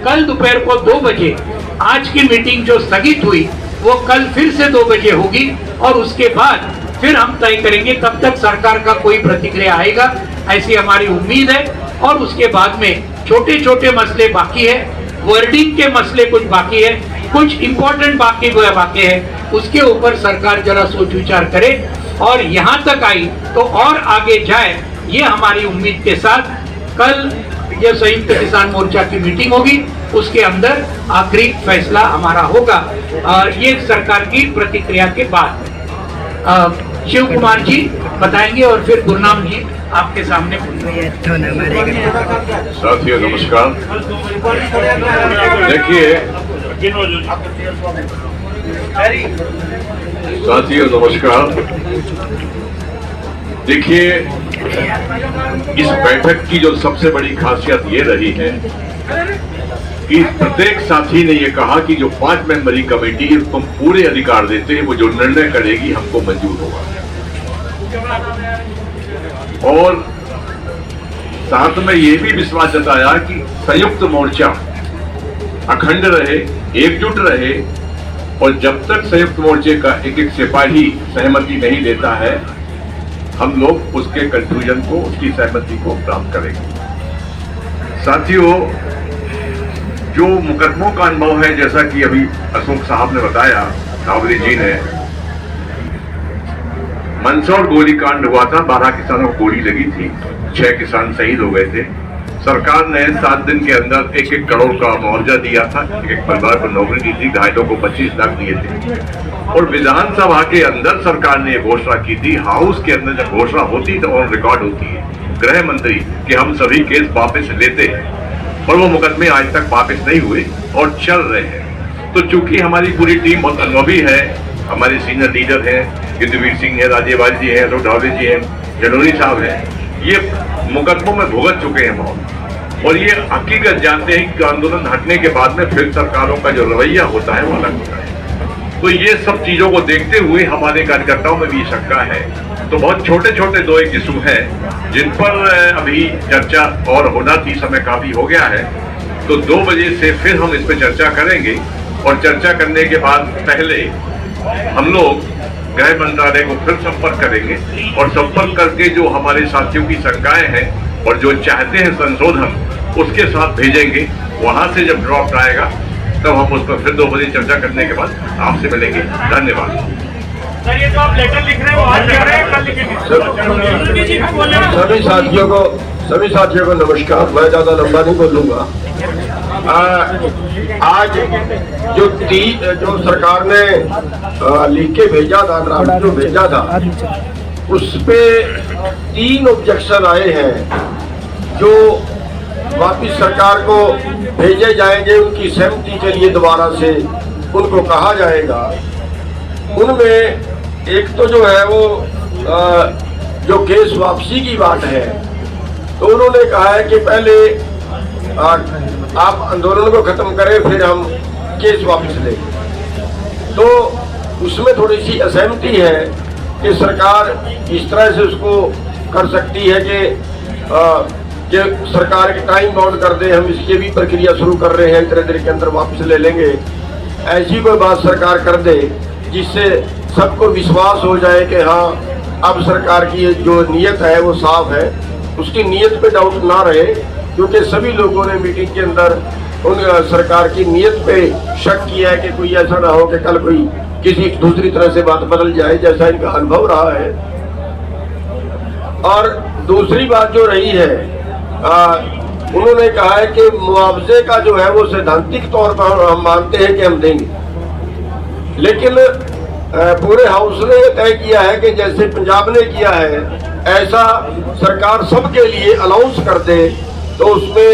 कल दोपहर को 2 बजे आज की मीटिंग जो स्थगित हुई वो कल फिर से 2 बजे होगी और उसके बाद फिर हम तय करेंगे। तब तक सरकार का कोई प्रतिक्रिया आएगा ऐसी हमारी उम्मीद है। और उसके बाद में छोटे छोटे मसले बाकी है, वर्डिंग के मसले कुछ बाकी है, कुछ इंपॉर्टेंट बाकी है, उसके ऊपर सरकार जरा सोच विचार करे और यहाँ तक आई तो और आगे जाए, ये हमारी उम्मीद के साथ कल ये संयुक्त किसान मोर्चा की मीटिंग होगी, उसके अंदर आखिरी फैसला हमारा होगा ये सरकार की प्रतिक्रिया के बाद। शिव कुमार जी बताएंगे और फिर गुरनाम जी आपके सामने। साथियों नमस्कार। देखिए साथियों नमस्कार। देखिए इस बैठक की जो सबसे बड़ी खासियत ये रही है कि प्रत्येक साथी ने ये कहा कि जो 5 मेंबरी कमेटी है उसको हम पूरे अधिकार देते हैं, वो जो निर्णय करेगी हमको मंजूर होगा। और साथ में ये भी विश्वास जताया कि संयुक्त मोर्चा अखंड रहे, एकजुट रहे और जब तक संयुक्त मोर्चे का एक एक सिपाही सहमति नहीं देता है हम लोग उसके कंक्लूजन को, उसकी सहमति को प्राप्त करेंगे। साथियों जो मुकदमों का अनुभव है, जैसा कि अभी अशोक साहब ने बताया, रावली जी ने, मंदसौर गोलीकांड हुआ था, 12 किसानों को गोली लगी थी, 6 किसान शहीद हो गए थे। सरकार ने 7 दिन के अंदर 1-1 करोड़ का मुआवजा दिया था, एक परिवार को नौकरी दी थी, घायलों को 25 लाख दिए थे। और विधानसभा के अंदर सरकार ने घोषणा की थी, हाउस के अंदर जब घोषणा होती तो ऑन रिकॉर्ड होती है गृह मंत्री कि हम सभी केस वापस लेते हैं, और वो मुकदमे आज तक वापस नहीं हुए और चल रहे हैं। तो चूंकि हमारी पूरी टीम बहुत अनुभवी है, हमारे सीनियर लीडर हैं, युद्धवीर सिंह है, राजेवाल जी हैं, अशोक ढावले जी हैं, जलोनी साहब हैं, ये मुकदमों में भुगत चुके हैं बहुत, और ये हकीकत जानते हैं कि आंदोलन हटने के बाद में फिर सरकारों का जो रवैया होता है वो अलग होता है। तो ये सब चीजों को देखते हुए हमारे कार्यकर्ताओं में भी शंका है। तो बहुत छोटे छोटे दो एक इशू हैं जिन पर अभी चर्चा और होना थी, समय काफी हो गया है। तो 2 बजे से फिर हम इस पर चर्चा करेंगे, और चर्चा करने के बाद पहले हम लोग गृह मंत्रालय को फिर संपर्क करेंगे, और संपर्क करके जो हमारे साथियों की शंकाएं हैं और जो चाहते हैं संशोधन, उसके साथ भेजेंगे। वहां से जब ड्राफ्ट आएगा तब हम उस पर फिर 2 बजे चर्चा करने के बाद आपसे मिलेंगे। धन्यवाद। सर, ये जो आप लेटर लिख रहे हो आज लिख रहे हैं, कल लिखेंगे? सभी साथियों को नमस्कार। मैं ज्यादा लंबा नहीं बोलूंगा। आज जो सरकार ने लिख के भेजा था, ड्राफ्ट जो भेजा था, उस पे 3 ऑब्जेक्शन आए हैं जो वापिस सरकार को भेजे जाएंगे। उनकी सहमति के लिए दोबारा से उनको कहा जाएगा। उनमें एक तो जो है वो जो केस वापसी की बात है, तो उन्होंने कहा है कि पहले आप आंदोलन को खत्म करें, फिर हम केस वापस लेंगे। तो उसमें थोड़ी सी असहमति है कि सरकार इस तरह से उसको कर सकती है कि सरकार के टाइम बाउंड कर दे, हम इसकी भी प्रक्रिया शुरू कर रहे हैं, इतने देर के अंदर वापस ले लेंगे। ऐसी कोई बात सरकार कर दे जिससे सबको विश्वास हो जाए कि हाँ, अब सरकार की जो नीयत है वो साफ है, उसकी नीयत पे डाउट ना रहे। क्योंकि सभी लोगों ने मीटिंग के अंदर उन सरकार की नीयत पे शक किया है कि कोई ऐसा ना हो कि कल कोई किसी दूसरी तरह से बात बदल जाए, जैसा इनका अनुभव रहा है। और दूसरी बात जो रही है, उन्होंने कहा है कि मुआवजे का जो है वो सैद्धांतिक तौर पर हम मानते हैं कि हम देंगे, लेकिन पूरे हाउस ने तय किया है कि जैसे पंजाब ने किया है ऐसा सरकार सबके लिए अलाउंस कर दे। तो उसमें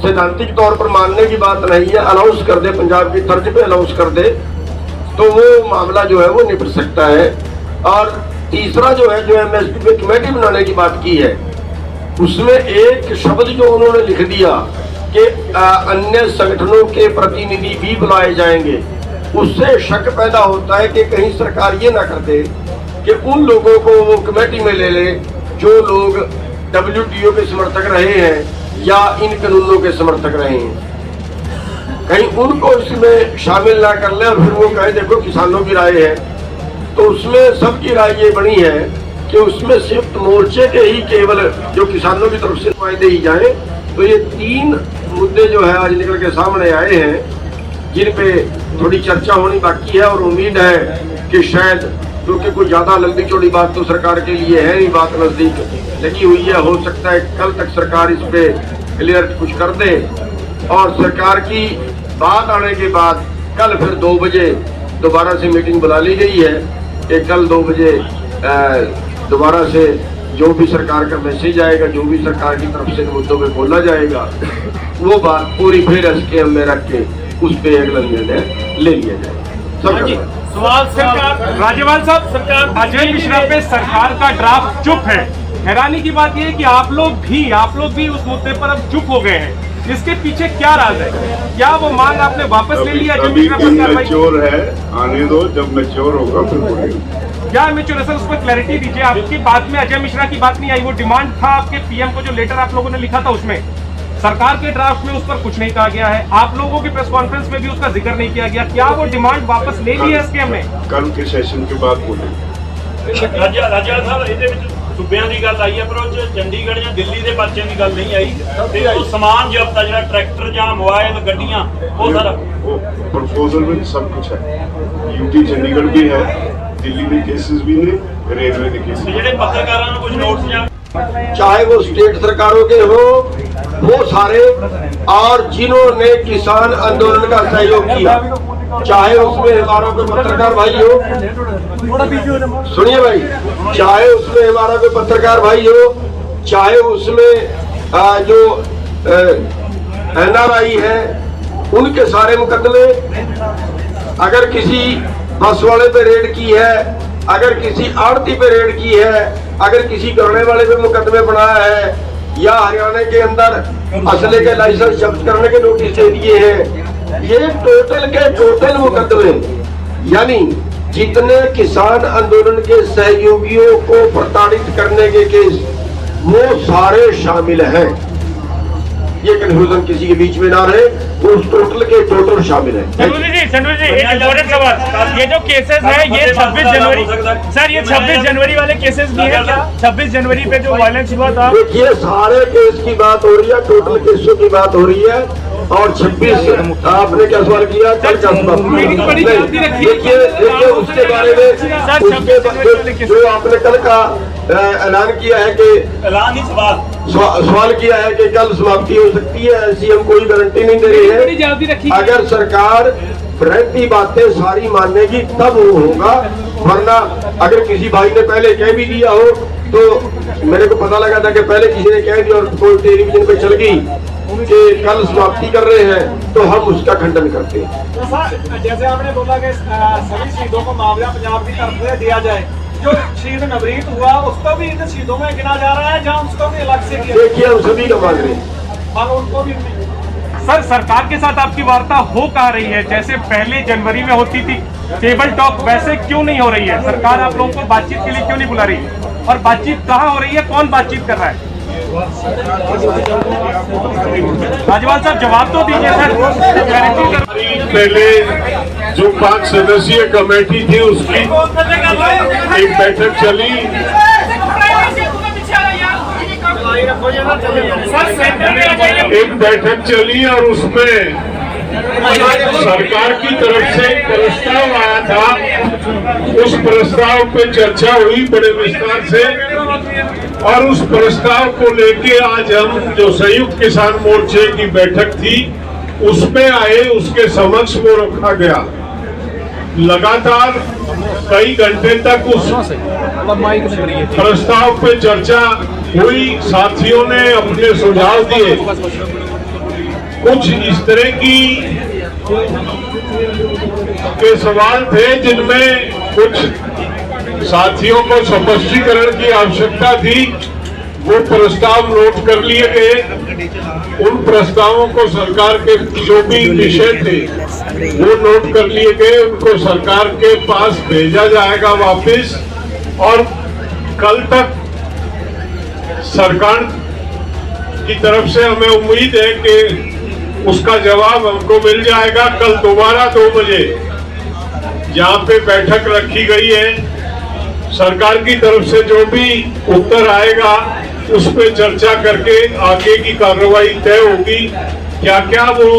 सैद्धांतिक तौर पर मानने की बात नहीं है, अलाउंस कर दे, पंजाब की तर्ज पे अलाउंस कर दे, तो वो मामला जो है वो निपट सकता है। और तीसरा जो है, जो एमएसपी पे कमेटी बनाने की बात की है, उसमें एक शब्द जो उन्होंने लिख दिया कि अन्य संगठनों के प्रतिनिधि भी बुलाए जाएंगे, उससे शक पैदा होता है कि कहीं सरकार ये ना कर दे कि उन लोगों को वो कमेटी में ले ले जो लोग WTO के समर्थक रहे हैं या इन कानूनों के समर्थक रहे हैं। कहीं उनको इसमें शामिल ना कर ले और फिर वो कहे देखो किसानों की राय है। तो उसमें सबकी राय ये बनी है कि उसमें संयुक्त मोर्चे के ही केवल जो किसानों की तरफ से नुमाइंदे ही जाए। तो ये 3 मुद्दे जो है आज निकल के सामने आए हैं, जिन पे थोड़ी चर्चा होनी बाकी है। और उम्मीद है कि शायद, क्योंकि कोई ज्यादा लंबी चौड़ी बात तो सरकार के लिए है नहीं, बात नजदीक लगी हुई है, हो सकता है कल तक सरकार इस पे क्लियर कुछ कर दे। और सरकार की बात आने के बाद कल फिर 2 बजे दोबारा से मीटिंग बुला ली गई है कि कल 2 बजे दोबारा से जो भी सरकार का मैसेज आएगा, जो भी सरकार की तरफ से मुद्दों पे बोला जाएगा, वो बात पूरी फिर एसकेएम में रख के उस पे अगला निर्णय ले लिया जाए। सवाल सरकार, राज्यपाल साहब, सरकार अजय मिश्रा पे सरकार का ड्राफ्ट चुप है। हैरानी की बात यह है कि आप लोग भी उस मुद्दे पर अब चुप हो गए हैं। इसके पीछे क्या राज है? क्या वो मांग आपने वापस ले लिया? अभी मैच्योर है, आने दो, जब मैच्योर होगा फिर बोलेंगे। क्या मैच्योर है सर, उस पर क्लैरिटी दीजिए। आपकी बात में अजय मिश्रा की बात नहीं आई, वो डिमांड था आपके पीएम को, जो लेटर आप लोगों ने लिखा था उसमें सरकार के ड्राफ्ट में उस पर कुछ नहीं कहा गया है। आप लोगों की प्रेस कॉन्फ्रेंस में भी उसका जिक्र नहीं किया गया। क्या वो डिमांड वापस ले ली है एसकेएम ने? कल के सेशन के बाद बोलेंगे। ਰਾਜਾ ਸਾਹਿਬ ਇਹਦੇ ਵਿੱਚ ਸੂਬਿਆਂ ਦੀ ਗੱਲ ਆਈ ਹੈ, ਪਰ ਉਹ 'ਚ ਚੰਡੀਗੜ੍ਹ ਜਾਂ ਦਿੱਲੀ ਦੇ ਪਰਚਿਆਂ ਦੀ ਗੱਲ ਨਹੀਂ ਆਈ। ਤੇ ਉਹ ਸਮਾਨ ਜ਼ਬਤ ਆ ਜਿਹੜਾ ਟਰੈਕਟਰ ਜਾਂ ਮੋਬਾਈਲ ਗੱਡੀਆਂ, ਉਹ ਸਾਰਾ प्रपोजल में सब कुछ है। यूटी चंडीगढ़ भी है, दिल्ली में केसेस भी ने, रेलवे के केसेस। ਜਿਹੜੇ ਪੱਤਰਕਾਰਾਂ ਨੂੰ ਕੁਝ ਨੋਟਿਸ ਜਾਂ चाहे वो स्टेट सरकारों के हो, वो सारे, और जिन्होंने किसान आंदोलन का सहयोग किया, चाहे उसमें हमारा कोई पत्रकार भाई हो, सुनिए भाई, चाहे उसमें हमारा कोई पत्रकार भाई हो, चाहे उसमें जो NRI है, उनके सारे मुकदमे, अगर किसी बस वाले पे रेड की है, अगर किसी आड़ती पे रेड की है, अगर किसी करने वाले पे मुकदमे बनाया है, या हरियाणा के अंदर असले के लाइसेंस जब्त करने के नोटिस दे दिए हैं, ये टोटल के टोटल मुकदमे, यानी जितने किसान आंदोलन के सहयोगियों को प्रताड़ित करने के केस, वो सारे शामिल हैं। ये कंफ्यूजन किसी के बीच में ना रहे, वो उस टोटल के टोटल शामिल है। संडू जी एक इम्पोर्टेंट सवाल, ये जो केसेस है ये 26 जनवरी, सर ये 26 जनवरी वाले केसेस भी है क्या? 26 जनवरी पे जो वायलेंस हुआ था, देखिए सारे केस की बात हो रही है, टोटल केसों की बात हो रही है। और 26 आपने क्या सवाल किया, कल का देखिए उसके बारे में, उसके जो आपने कल का ऐलान किया है कि ऐलान ही सवाल किया है कि कल समाप्ति हो सकती है, ऐसी हम कोई गारंटी नहीं दे रही है। अगर सरकार रहती बातें सारी मानेगी तब वो होगा, वरना अगर किसी भाई ने पहले कह भी दिया हो, तो मेरे को पता लगा था कि पहले किसी ने कह दिया और कोई टेलीविजन पे चल गई कि कल समाप्ति कर रहे हैं, तो हम उसका खंडन करते हैं। जैसे आपने बोला कि सभी शहीदों को मुआवजा पंजाब की तरफ से दिया जाए, जो शहीद नवरीत हुआ उसको भी इन शहीदों में गिना जा रहा है, जहाँ उसको भी अलग से दिया, देखिए हम सभी का मांग रहे हैं और उनको भी। सर सरकार के साथ आपकी वार्ता हो कहाँ रही है? जैसे पहले जनवरी में होती थी टेबल टॉक, वैसे क्यों नहीं हो रही है? सरकार आप लोगों को बातचीत के लिए क्यों नहीं बुला रही है? और बातचीत कहाँ हो रही है, कौन बातचीत कर रहा है? राज्यपाल साहब जवाब तो दीजिए सर। पहले जो 5 सदस्यीय कमेटी थी उसकी एक बैठक चली, एक बैठक चली और उसमें सरकार की तरफ से एक प्रस्ताव आया था। उस प्रस्ताव पे चर्चा हुई बड़े विस्तार से, और उस प्रस्ताव को लेके आज हम जो संयुक्त किसान मोर्चे की बैठक थी उसमें आए, उसके समक्ष वो रखा गया। लगातार कई घंटे तक उस प्रस्ताव पे चर्चा हुई, साथियों ने अपने सुझाव दिए। कुछ इस तरह के सवाल थे जिनमें कुछ साथियों को स्पष्टीकरण की आवश्यकता थी। वो प्रस्ताव नोट कर लिए गए। उन प्रस्तावों को सरकार के जो भी विषय थे वो नोट कर लिए गए, उनको सरकार के पास भेजा जाएगा वापस, और कल तक सरकार की तरफ से हमें उम्मीद है कि उसका जवाब हमको मिल जाएगा। कल दोबारा 2 बजे जहाँ पे बैठक रखी गई है, सरकार की तरफ से जो भी उत्तर आएगा उस पर चर्चा करके आगे की कार्रवाई तय होगी। क्या क्या वो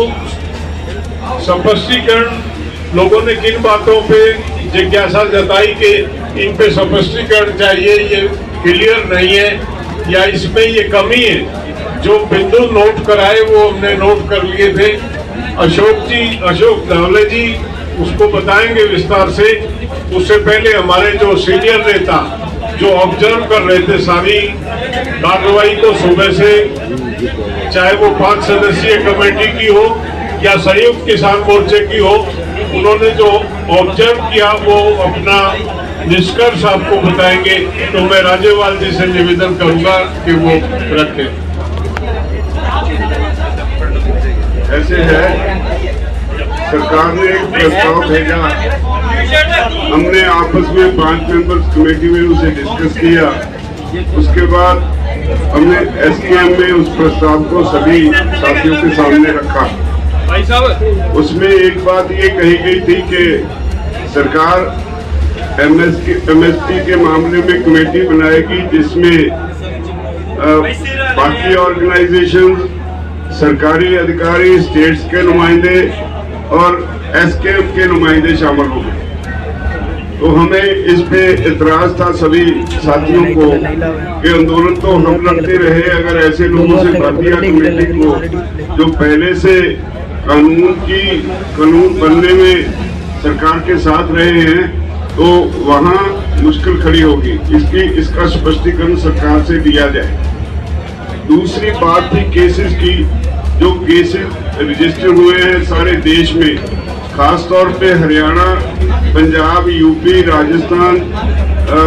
स्पष्टीकरण लोगों ने किन बातों पे जिज्ञासा जताई कि इन पे स्पष्टीकरण चाहिए, ये क्लियर नहीं है या इसमें ये कमी है, जो बिंदु नोट कराए वो हमने नोट कर लिए थे। अशोक धावले जी उसको बताएंगे विस्तार से। उससे पहले हमारे जो सीनियर नेता जो ऑब्जर्व कर रहे थे सारी कार्रवाई को सुबह से, चाहे वो 5 सदस्यीय कमेटी की हो या संयुक्त किसान मोर्चे की हो, उन्होंने जो ऑब्जर्व किया वो अपना निष्कर्ष आपको बताएंगे। तो मैं राज्यपाल जी से निवेदन करूंगा कि वो रखें। ऐसे है, सरकार ने एक प्रस्ताव भेजा, हमने आपस में 5 मेंबर्स कमेटी में उसे डिस्कस किया। उसके बाद हमने एसकेएम में उस प्रस्ताव को सभी साथियों के सामने रखा। उसमें एक बात ये कही गई थी कि सरकार एमएसपी के मामले में कमेटी बनाएगी जिसमें बाकी ऑर्गेनाइजेशन, सरकारी अधिकारी, स्टेट्स के नुमाइंदे और एसकेएम के नुमाइंदे शामिल होंगे। तो हमें इस पे इतराज था सभी साथियों को कि आंदोलन तो हम लड़ते रहे, अगर ऐसे लोगों से भारतीय कमेटी को जो पहले से कानून बनने में सरकार के साथ रहे हैं, तो वहाँ मुश्किल खड़ी होगी। इसका स्पष्टीकरण सरकार से दिया जाए। दूसरी बात थी केसेस की, जो केसेस रजिस्टर हुए हैं सारे देश में, खास तौर पे हरियाणा, पंजाब, यूपी, राजस्थान,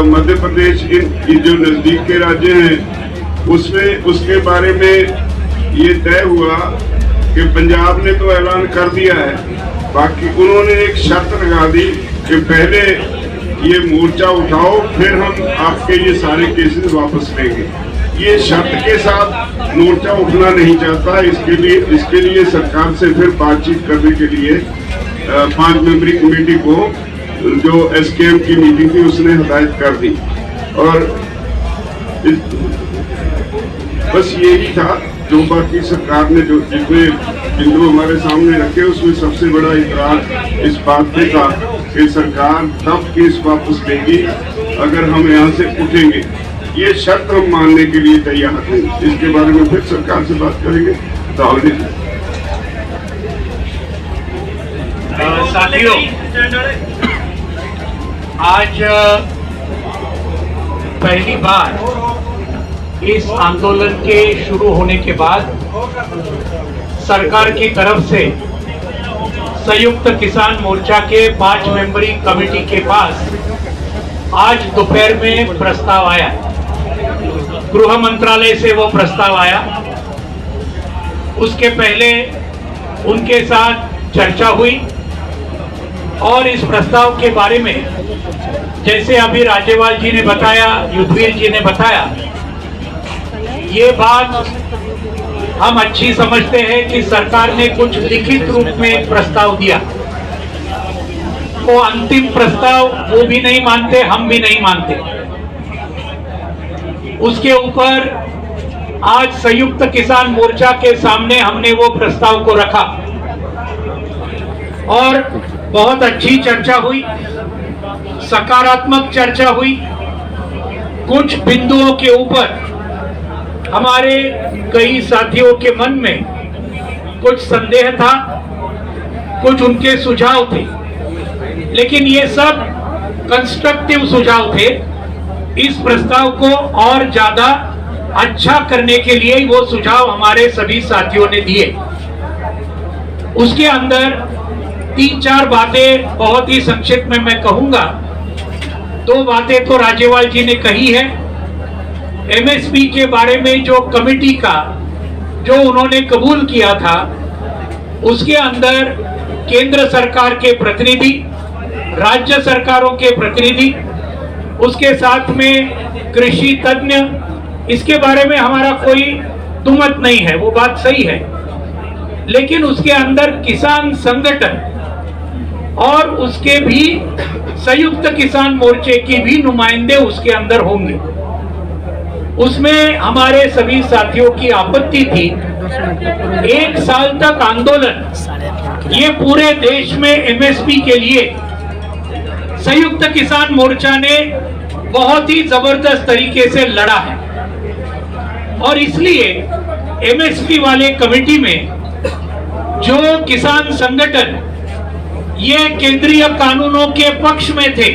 मध्य प्रदेश, इन जो नजदीक के राज्य हैं उसमें उसके बारे में ये तय हुआ कि पंजाब ने तो ऐलान कर दिया है, बाकी उन्होंने एक शर्त लगा दी कि पहले ये मोर्चा उठाओ फिर हम आपके ये सारे केसेस वापस लेंगे। ये शर्त के साथ मोर्चा उठना नहीं चाहता, इसके लिए सरकार से फिर बातचीत करने के लिए 5 मेंबरी कमेटी को जो एसकेएम की मीटिंग थी उसने हदायत कर दी। और बस यही था जो बाकी सरकार ने जो जितने बिंदु हमारे सामने रखे उसमें सबसे बड़ा इतराज इस बात पे था कि सरकार तब केस वापस लेगी अगर हम यहाँ से उठेंगे। ये शर्त हम मानने के लिए तैयार थे। इसके बारे में फिर सरकार से बात करेंगे। साथियों, आज पहली बार इस आंदोलन के शुरू होने के बाद सरकार की तरफ से संयुक्त किसान मोर्चा के 5 मेंबरी कमेटी के पास आज दोपहर में प्रस्ताव आया। गृह मंत्रालय से वो प्रस्ताव आया। उसके पहले उनके साथ चर्चा हुई और इस प्रस्ताव के बारे में जैसे अभी राज्यपाल जी ने बताया, युद्धवीर जी ने बताया, ये बात हम अच्छी समझते हैं कि सरकार ने कुछ लिखित रूप में एक प्रस्ताव दिया। वो अंतिम प्रस्ताव वो भी नहीं मानते, हम भी नहीं मानते। उसके ऊपर आज संयुक्त किसान मोर्चा के सामने हमने वो प्रस्ताव को रखा और बहुत अच्छी चर्चा हुई, सकारात्मक चर्चा हुई। कुछ बिंदुओं के ऊपर हमारे कई साथियों के मन में कुछ संदेह था, कुछ उनके सुझाव थे, लेकिन ये सब कंस्ट्रक्टिव सुझाव थे। इस प्रस्ताव को और ज्यादा अच्छा करने के लिए वो सुझाव हमारे सभी साथियों ने दिए। उसके अंदर 3-4 बातें बहुत ही संक्षिप्त में मैं कहूंगा। 2 बातें तो राज्यपाल जी ने कही है। एमएसपी के बारे में जो कमेटी का जो उन्होंने कबूल किया था, उसके अंदर केंद्र सरकार के प्रतिनिधि, राज्य सरकारों के प्रतिनिधि, उसके साथ में कृषि तज्ञ, इसके बारे में हमारा कोई दुमत नहीं है, वो बात सही है। लेकिन उसके अंदर किसान संगठन और उसके भी संयुक्त किसान मोर्चे की भी नुमाइंदे उसके अंदर होंगे। उसमें हमारे सभी साथियों की आपत्ति थी, 1 साल तक आंदोलन ये पूरे देश में एमएसपी के लिए संयुक्त किसान मोर्चा ने बहुत ही जबरदस्त तरीके से लड़ा है और इसलिए एमएसपी वाले कमेटी में जो किसान संगठन ये केंद्रीय कानूनों के पक्ष में थे,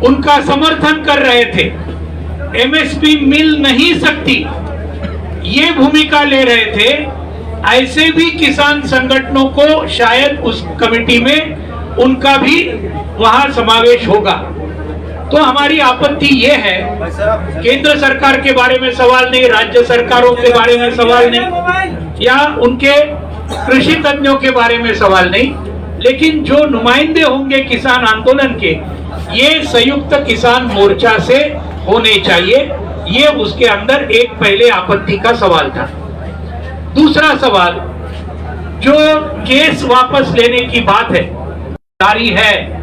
उनका समर्थन कर रहे थे, एमएसपी मिल नहीं सकती ये भूमिका ले रहे थे, ऐसे भी किसान संगठनों को शायद उस कमेटी में उनका भी वहां समावेश होगा। तो हमारी आपत्ति ये है, केंद्र सरकार के बारे में सवाल नहीं, राज्य सरकारों के बारे में सवाल नहीं, या उनके कृषि तज्ञों के बारे में सवाल नहीं, लेकिन जो नुमाइंदे होंगे किसान आंदोलन के, ये संयुक्त किसान मोर्चा से होने चाहिए। ये उसके अंदर एक पहले आपत्ति का सवाल था। दूसरा सवाल, जो केस वापस लेने की बात है, जारी है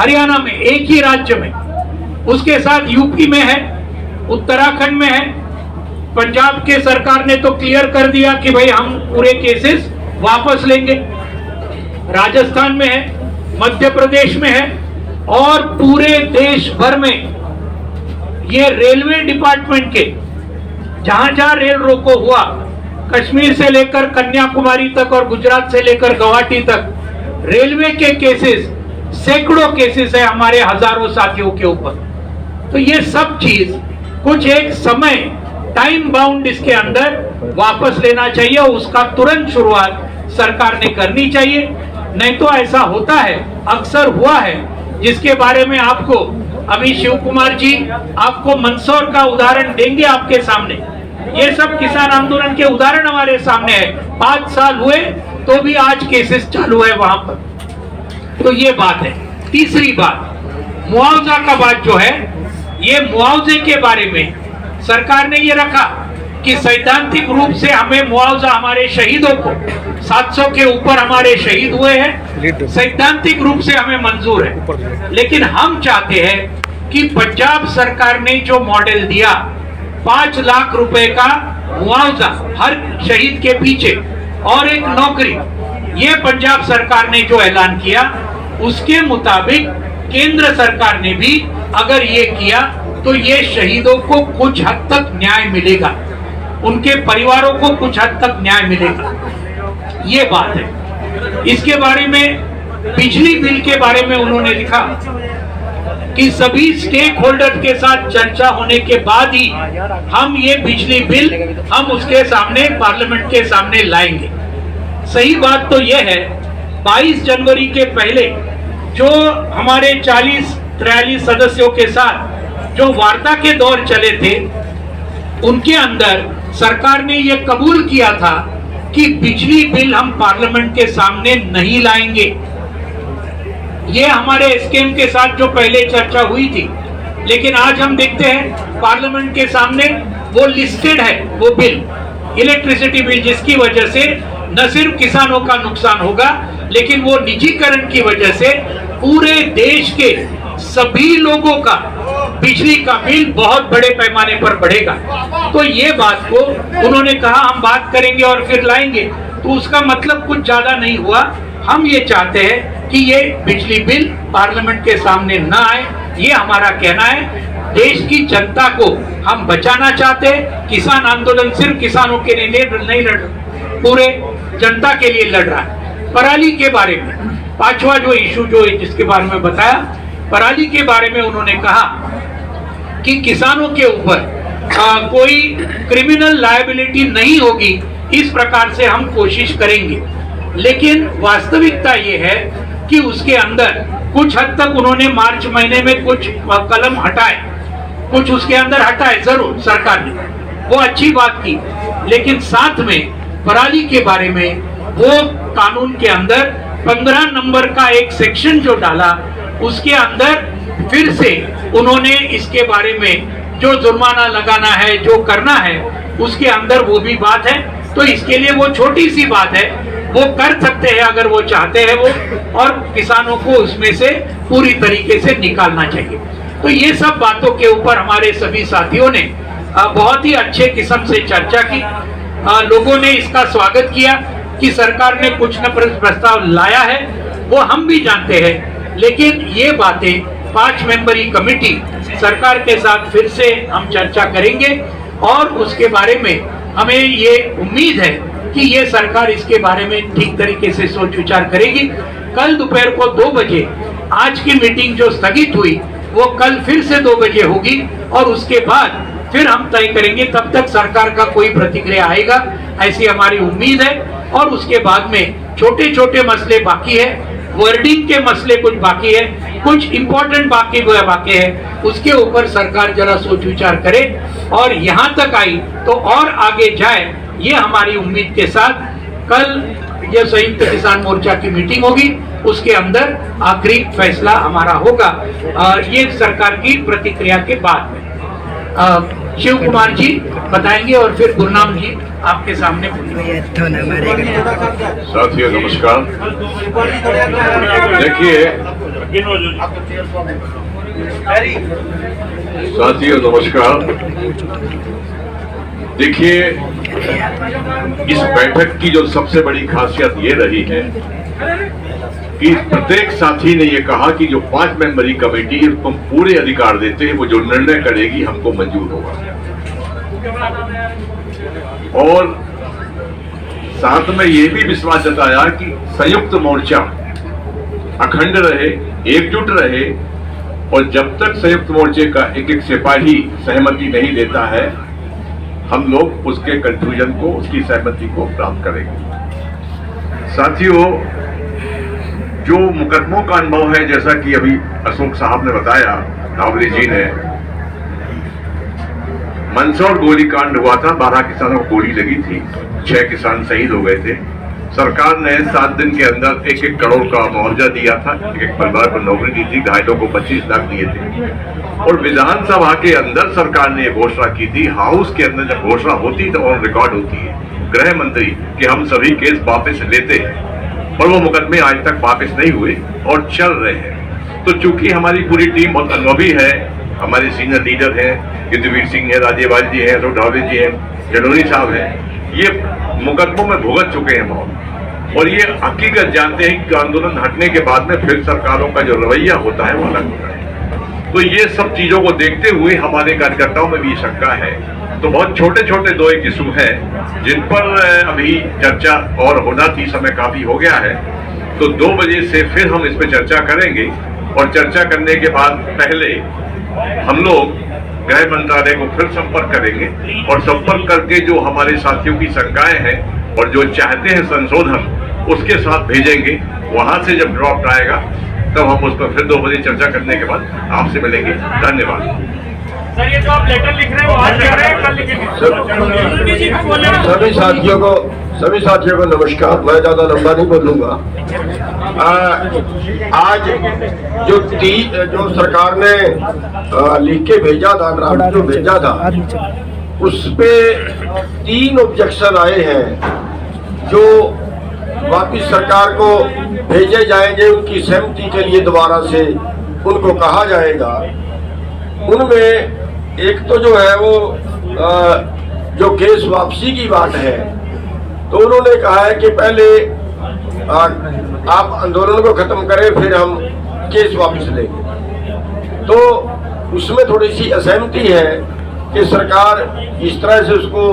हरियाणा में, एक ही राज्य में, उसके साथ यूपी में है, उत्तराखंड में है, पंजाब के सरकार ने तो क्लियर कर दिया कि भाई हम पूरे केसेस वापस लेंगे, राजस्थान में है, मध्य प्रदेश में है और पूरे देश भर में ये रेलवे डिपार्टमेंट के जहां जहां रेल रोको हुआ, कश्मीर से लेकर कन्याकुमारी तक और गुजरात से लेकर गुवाहाटी तक, रेलवे के केसेस, सैकड़ों केसेस है हमारे हजारों साथियों के ऊपर। तो ये सब चीज कुछ एक समय टाइम बाउंड इसके अंदर वापस लेना चाहिए और उसका तुरंत शुरुआत सरकार ने करनी चाहिए। नहीं तो ऐसा होता है, अक्सर हुआ है, जिसके बारे में आपको अभी शिव कुमार जी आपको मंदसौर का उदाहरण देंगे आपके सामने। ये सब किसान आंदोलन के उदाहरण हमारे सामने है। 5 साल हुए तो भी आज केसेस चालू है वहां पर। तो ये बात है। तीसरी बात, मुआवजा का बात जो है, ये मुआवजे के बारे में सरकार ने ये रखा कि सैद्धांतिक रूप से हमें मुआवजा, हमारे शहीदों को 700 के ऊपर हमारे शहीद हुए हैं, सैद्धांतिक रूप से हमें मंजूर है। लेकिन हम चाहते हैं कि पंजाब सरकार ने जो मॉडल दिया 5 लाख रुपए का मुआवजा हर शहीद के पीछे और एक नौकरी, ये पंजाब सरकार ने जो ऐलान किया उसके मुताबिक केंद्र सरकार ने भी अगर ये किया तो ये शहीदों को कुछ हद तक न्याय मिलेगा, उनके परिवारों को कुछ हद तक न्याय मिलेगा। ये बात है। इसके बारे में बिजली बिल के बारे में उन्होंने लिखा कि सभी स्टेक होल्डर के साथ चर्चा होने के बाद ही हम ये बिजली बिल हम उसके सामने, पार्लियामेंट के सामने लाएंगे। सही बात तो यह है, 22 जनवरी के पहले जो हमारे 40-43 सदस्यों के साथ जो वार्ता के दौर चले थे, उनके अंदर सरकार ने यह कबूल किया था कि बिजली बिल हम पार्लियामेंट के सामने नहीं लाएंगे। ये हमारे स्कीम के साथ जो पहले चर्चा हुई थी, लेकिन आज हम देखते हैं पार्लियामेंट के सामने वो लिस्टेड है, वो बिल, इलेक्ट्रिसिटी बिल, जिसकी वजह से न सिर्फ किसानों का नुकसान होगा, लेकिन वो निजीकरण की वजह से पूरे देश के सभी लोगों का बिजली का बिल बहुत बड़े पैमाने पर बढ़ेगा। तो ये बात को उन्होंने कहा हम बात करेंगे और फिर लाएंगे, तो उसका मतलब कुछ ज्यादा नहीं हुआ। हम ये चाहते हैं कि ये बिजली बिल पार्लियामेंट के सामने न आए, ये हमारा कहना है। देश की जनता को हम बचाना चाहते हैं। किसान आंदोलन सिर्फ किसानों के लिए नहीं लड़ रहा, पूरे जनता के लिए लड़ रहा है। पराली के बारे में 5वां जो इशू जो जिसके बारे में बताया, पराली के बारे में उन्होंने कहा कि किसानों के ऊपर कोई क्रिमिनल लायबिलिटी नहीं होगी, इस प्रकार से हम कोशिश करेंगे। लेकिन वास्तविकता ये है कि उसके अंदर कुछ हद तक उन्होंने मार्च महीने में कुछ कलम हटाए, कुछ उसके अंदर हटाए जरूर सरकार ने, वो अच्छी बात की। लेकिन साथ में पराली के बारे में वो कानून के अंदर 15 नंबर का एक सेक्शन जो डाला, उसके अंदर फिर से उन्होंने इसके बारे में जो जुर्माना लगाना है, जो करना है, उसके अंदर वो भी बात है। तो इसके लिए वो छोटी सी बात है, वो कर सकते हैं अगर वो चाहते हैं वो, और किसानों को उसमें से पूरी तरीके से निकालना चाहिए। तो ये सब बातों के ऊपर हमारे सभी साथियों ने बहुत ही अच्छे किस्म से चर्चा की। लोगों ने इसका स्वागत किया कि सरकार ने कुछ न प्रस्ताव लाया है, वो हम भी जानते हैं। लेकिन ये बातें 5 मेंबरी कमेटी सरकार के साथ फिर से हम चर्चा करेंगे और उसके बारे में हमें ये उम्मीद है कि ये सरकार इसके बारे में ठीक तरीके से सोच विचार करेगी। कल दोपहर को 2 बजे आज की मीटिंग जो स्थगित हुई वो कल फिर से 2 बजे होगी और उसके बाद फिर हम तय करेंगे। तब तक सरकार का कोई प्रतिक्रिया आएगा ऐसी हमारी उम्मीद है। और उसके बाद में छोटे छोटे मसले बाकी है, वर्डिंग के मसले कुछ बाकी है, कुछ इंपॉर्टेंट बाकी है, उसके ऊपर सरकार जरा सोच विचार करे और यहाँ तक आई तो और आगे जाए, ये हमारी उम्मीद के साथ कल जो संयुक्त किसान मोर्चा की मीटिंग होगी उसके अंदर आखिरी फैसला हमारा होगा, ये सरकार की प्रतिक्रिया के बाद में। शिव कुमार जी बताएंगे और फिर गुरनाम जी आपके सामने बोलेंगे। साथियों नमस्कार। देखिए साथियों नमस्कार। देखिए इस बैठक की जो सबसे बड़ी खासियत ये रही है कि प्रत्येक साथी ने ये कहा कि जो 5 मेंबरी कमेटी तुम पूरे अधिकार देते हैं, वो जो निर्णय करेगी हमको मंजूर होगा। और साथ में ये भी विश्वास जताया कि संयुक्त मोर्चा अखंड रहे, एकजुट रहे और जब तक संयुक्त मोर्चे का एक एक सिपाही सहमति नहीं देता है, हम लोग उसके कंक्लूजन को, उसकी सहमति को प्राप्त करेंगे। साथियों जो मुकदमों का अनुभव है, जैसा कि अभी अशोक साहब ने बताया, रावली जी ने, मंदसौर गोलीकांड हुआ था, 12 किसानों को गोली लगी थी, 6 किसान शहीद हो गए थे। सरकार ने 7 दिन के अंदर 1-1 करोड़ का मुआवजा दिया था, एक परिवार को नौकरी दी थी, घायलों को 25 लाख दिए थे। और विधानसभा के अंदर सरकार ने घोषणा की थी, हाउस के अंदर जब घोषणा होती तो ऑन रिकॉर्ड होती है गृह मंत्री कि हम सभी केस वापस लेते हैं, और वो मुकदमे आज तक वापस नहीं हुए और चल रहे हैं। तो चूंकि हमारी पूरी टीम बहुत अनुभवी है, हमारे सीनियर लीडर हैं, युद्धवीर सिंह है, राज्यपाल जी हैं, रावली जी हैं, जलोनी साहब हैं, ये मुकदमों में भुगत चुके हैं बहुत, और ये हकीकत जानते हैं कि आंदोलन हटने के बाद में फिर सरकारों का जो रवैया होता है वो अलग होता है। तो ये सब चीजों को देखते हुए हमारे कार्यकर्ताओं में भी शंका है। तो बहुत छोटे छोटे 2-1 इशू हैं जिन पर अभी चर्चा और होना थी, समय काफी हो गया है। तो 2 बजे से फिर हम इस पर चर्चा करेंगे, और चर्चा करने के बाद पहले हम लोग गृह मंत्रालय को फिर संपर्क करेंगे, और संपर्क करके जो हमारे साथियों की शंकाएं हैं और जो चाहते हैं संशोधन, उसके साथ भेजेंगे। वहां से जब ड्राफ्ट आएगा तब हम उस पर फिर 2 बजे चर्चा करने के बाद आपसे मिलेंगे। धन्यवाद। सर, ये जो आप लेटर लिख रहे हैं वो आज लिख रहे हैं, कल लिखेंगे? सभी साथियों को नमस्कार। मैं ज्यादा लंबा नहीं बोलूंगा। आज जो सरकार ने लिख के भेजा था, ड्राफ्ट जो भेजा था, उस पे 3 ऑब्जेक्शन आए हैं जो वापिस सरकार को भेजे जाएंगे, उनकी सहमति के लिए दोबारा से उनको कहा जाएगा। उनमें एक तो जो है वो जो केस वापसी की बात है, तो उन्होंने कहा है कि पहले आप आंदोलन को खत्म करें, फिर हम केस वापस लेंगे। तो उसमें थोड़ी सी असहमति है कि सरकार इस तरह से उसको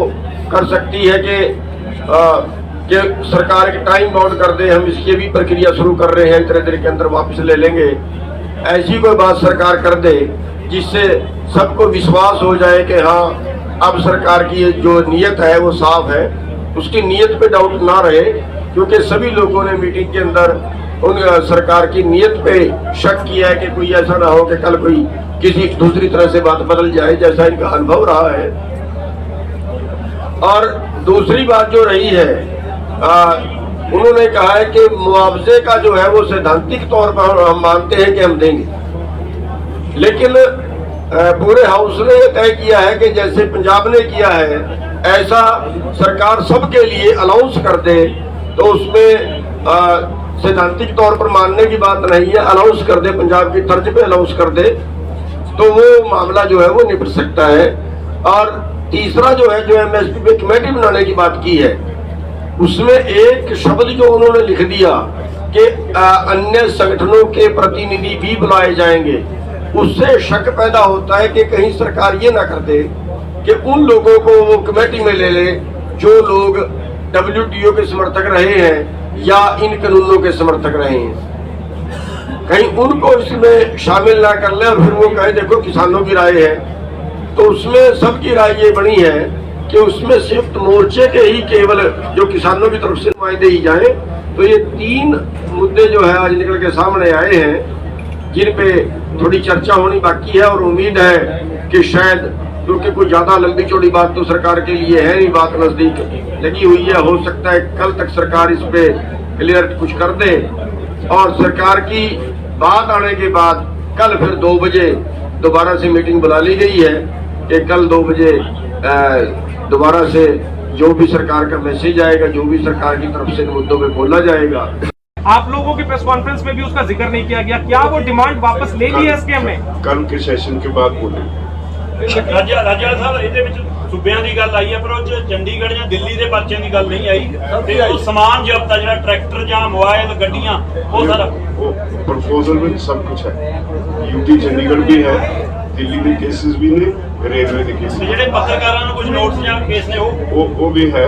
कर सकती है कि सरकार के टाइम बाउंड कर दे, हम इसकी भी प्रक्रिया शुरू कर रहे हैं, इतने देर के अंदर वापस ले लेंगे, ऐसी कोई बात सरकार कर दे जिससे सबको विश्वास हो जाए कि हाँ अब सरकार की जो नीयत है वो साफ है, उसकी नीयत पे डाउट ना रहे। क्योंकि सभी लोगों ने मीटिंग के अंदर उन सरकार की नीयत पे शक किया है कि कोई ऐसा ना हो कि कल कोई किसी दूसरी तरह से बात बदल जाए, जैसा इनका अनुभव रहा है। और दूसरी बात जो रही है, उन्होंने कहा है कि मुआवजे का जो है वो सैद्धांतिक तौर पर हम मानते हैं कि हम देंगे, लेकिन पूरे हाउस ने यह तय किया है कि जैसे पंजाब ने किया है ऐसा सरकार सबके लिए अलाउंस कर दे। तो उसमें सैद्धांतिक तौर पर मानने की बात नहीं है, अलाउंस कर दे, पंजाब की तर्ज पे अलाउंस कर दे, तो वो मामला जो है वो निपट सकता है। और तीसरा जो है, जो एमएसपी पे कमेटी बनाने की बात की है, उसमें एक शब्द जो उन्होंने लिख दिया कि अन्य संगठनों के प्रतिनिधि भी बुलाए जाएंगे, उससे शक पैदा होता है कि कहीं सरकार ये ना कर दे कि उन लोगों को वो कमेटी में ले ले जो लोग WTO के समर्थक रहे हैं या इन कानूनों के समर्थक रहे हैं, कहीं उनको इसमें शामिल ना कर ले और फिर वो कहे देखो किसानों की राय है। तो उसमें सबकी राय ये बनी है कि उसमें संयुक्त मोर्चे के ही केवल जो किसानों की तरफ से नुमाइंदे ही जाए। तो ये 3 मुद्दे जो है आज निकल के सामने आए हैं, जिन पे थोड़ी चर्चा होनी बाकी है, और उम्मीद है कि शायद, क्योंकि कोई ज्यादा लंबी चौड़ी बात तो सरकार के लिए है नहीं, बात नजदीक लगी हुई है, हो सकता है कल तक सरकार इस पे क्लियर कुछ कर दे। और सरकार की बात आने के बाद कल फिर 2 बजे दोबारा से मीटिंग बुला ली गई है कि कल 2 बजे दोबारा से जो भी सरकार का मैसेज आएगा, जो भी सरकार की तरफ से मुद्दों पे बोला जाएगा। आप लोगों की प्रेस कॉन्फ्रेंस में भी उसका जिक्र नहीं किया गया, क्या वो डिमांड वापस ले ली है एसकेएम ने? कल के सेशन के बाद बोले ਰਾਜਾ ਸਾਹਿਬ, ਇਹਦੇ ਵਿੱਚ ਸੂਬਿਆਂ ਦੀ ਗੱਲ ਆਈ ਹੈ, ਪਰ ਉਹ 'ਚ ਚੰਡੀਗੜ੍ਹ ਜਾਂ ਦਿੱਲੀ ਦੇ ਪਰਚਿਆਂ ਦੀ ਗੱਲ ਨਹੀਂ ਆਈ। ਤੇ ਉਹ ਸਮਾਨ ਜ਼ਬਤ ਆ, ਜਿਹੜਾ ਟਰੈਕਟਰ ਜਾਂ ਮੋਬਾਈਲ, ਗੱਡੀਆਂ, ਉਹ ਸਾਰਾ प्रपोजल में सब कुछ है। यूटी चंडीगढ़ भी है, दिल्ली के केसेस भी ने, रेलवे के केसेस। ਜਿਹੜੇ ਪੱਤਰਕਾਰਾਂ ਨੂੰ ਕੁਝ ਨੋਟਿਸ ਜਾਂ ਕੇਸ ਨੇ ਉਹ ਵੀ ਹੈ।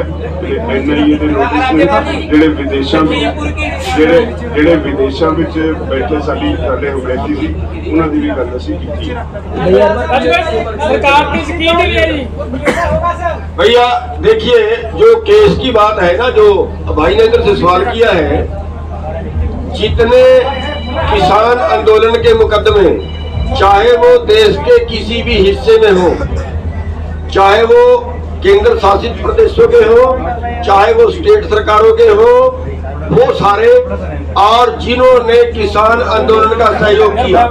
NIA ਦੇ ਨੋਟਿਸ ਨੇ ਜਿਹੜੇ ਵਿਦੇਸ਼ਾਂ ਵਿੱਚ ਬੈਠੇ ਸਾਡੇ ਹਮੇਤੀ ਸੀ, ਉਹਨਾਂ ਦੀ ਵੀ ਗੱਲ ਅਸੀਂ ਕੀਤੀ ਹੈ। सरकार की स्कीम भी है जी। भैया देखिए, जो केस की बात है ना, जो भाई ने इधर से सवाल किया है, जितने किसान आंदोलन के मुकदमे, चाहे वो देश के किसी भी हिस्से में हो, चाहे वो केंद्र शासित प्रदेशों के हो, चाहे वो स्टेट सरकारों के हो, वो सारे, और जिन्होंने किसान आंदोलन का सहयोग किया,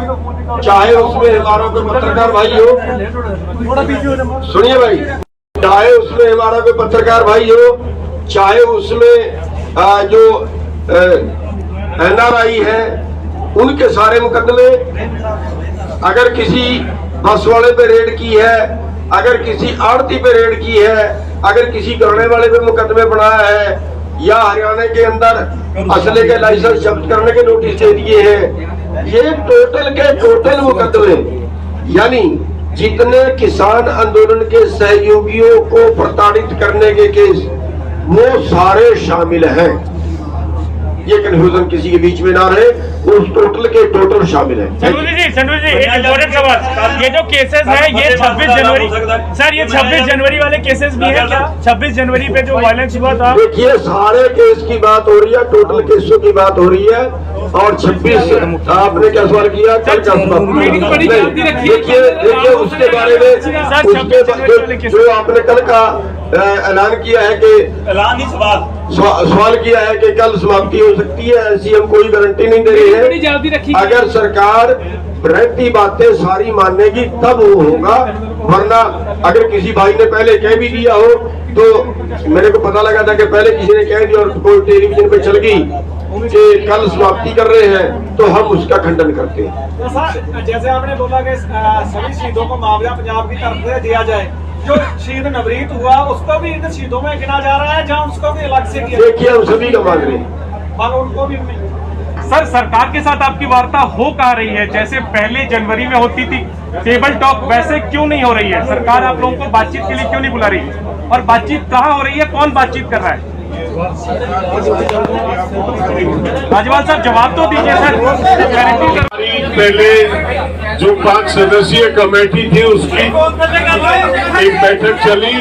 चाहे उसमें हमारा कोई पत्रकार भाई हो, सुनिए भाई, चाहे उसमें हमारा कोई पत्रकार भाई हो, चाहे उसमें जो NRI है, उनके सारे मुकदमे, अगर किसी बस वाले पे रेड की है, अगर किसी आड़ती पे रेड की है, अगर किसी गन्ने वाले पे मुकदमे बनाया है, या हरियाणा के अंदर असले के लाइसेंस जब्त करने के नोटिस दे दिए हैं, ये टोटल के टोटल मुकदमे, यानी जितने किसान आंदोलन के सहयोगियों को प्रताड़ित करने के केस, वो सारे शामिल हैं। ये कन्फ्यूजन किसी के बीच में ना रहे, उस टोटल के टोटल शामिल है। संडू जी एक इम्पोर्टेंट सवाल, ये जो केसेस है ये 26 जनवरी, सर ये 26 जनवरी वाले केसेस भी है क्या? 26 जनवरी पे जो वायलेंस हुआ था, देखिए सारे केस की बात हो रही है, टोटल केसों की बात हो रही है, और 26 आपने क्या सवाल किया, कल का सवाल, देखिए उसके बारे में जो आपने कल का ऐलान किया है कि ऐलान ही सवाल किया है कि कल समाप्ति हो सकती है, ऐसी हम कोई गारंटी नहीं दे रही है। अगर सरकार रहती बातें सारी मानेगी तब वो होगा, वरना अगर किसी भाई ने पहले कह भी दिया हो, तो मेरे को पता लगा था कि पहले किसी ने कह दिया और कोई टेलीविजन पे चल गई कि कल समाप्ति कर रहे हैं, तो हम उसका खंडन करते हैं। तो सर जैसे आपने बोला कि सभी शहीदों को मुआवजा पंजाब की तरफ से दिया जाए, जो शहीद नवरीत हुआ उसको भी इन शहीदों में गिना जा रहा है, जहाँ उसको भी अलग से दिया, देखिए हम सभी का मांग रहे हैं, और उनको भी। सर सरकार के साथ आपकी वार्ता हो कहा रही है, जैसे पहले जनवरी में होती थी टेबल टॉक, वैसे क्यों नहीं हो रही है? सरकार आप लोगों को बातचीत के लिए क्यों नहीं बुला रही है, और बातचीत कहाँ हो रही है, कौन बातचीत कर रहा है? राज्यपाल साहब जवाब तो दीजिए सर। पहले जो 5 सदस्यीय कमेटी थी उसकी एक बैठक चली,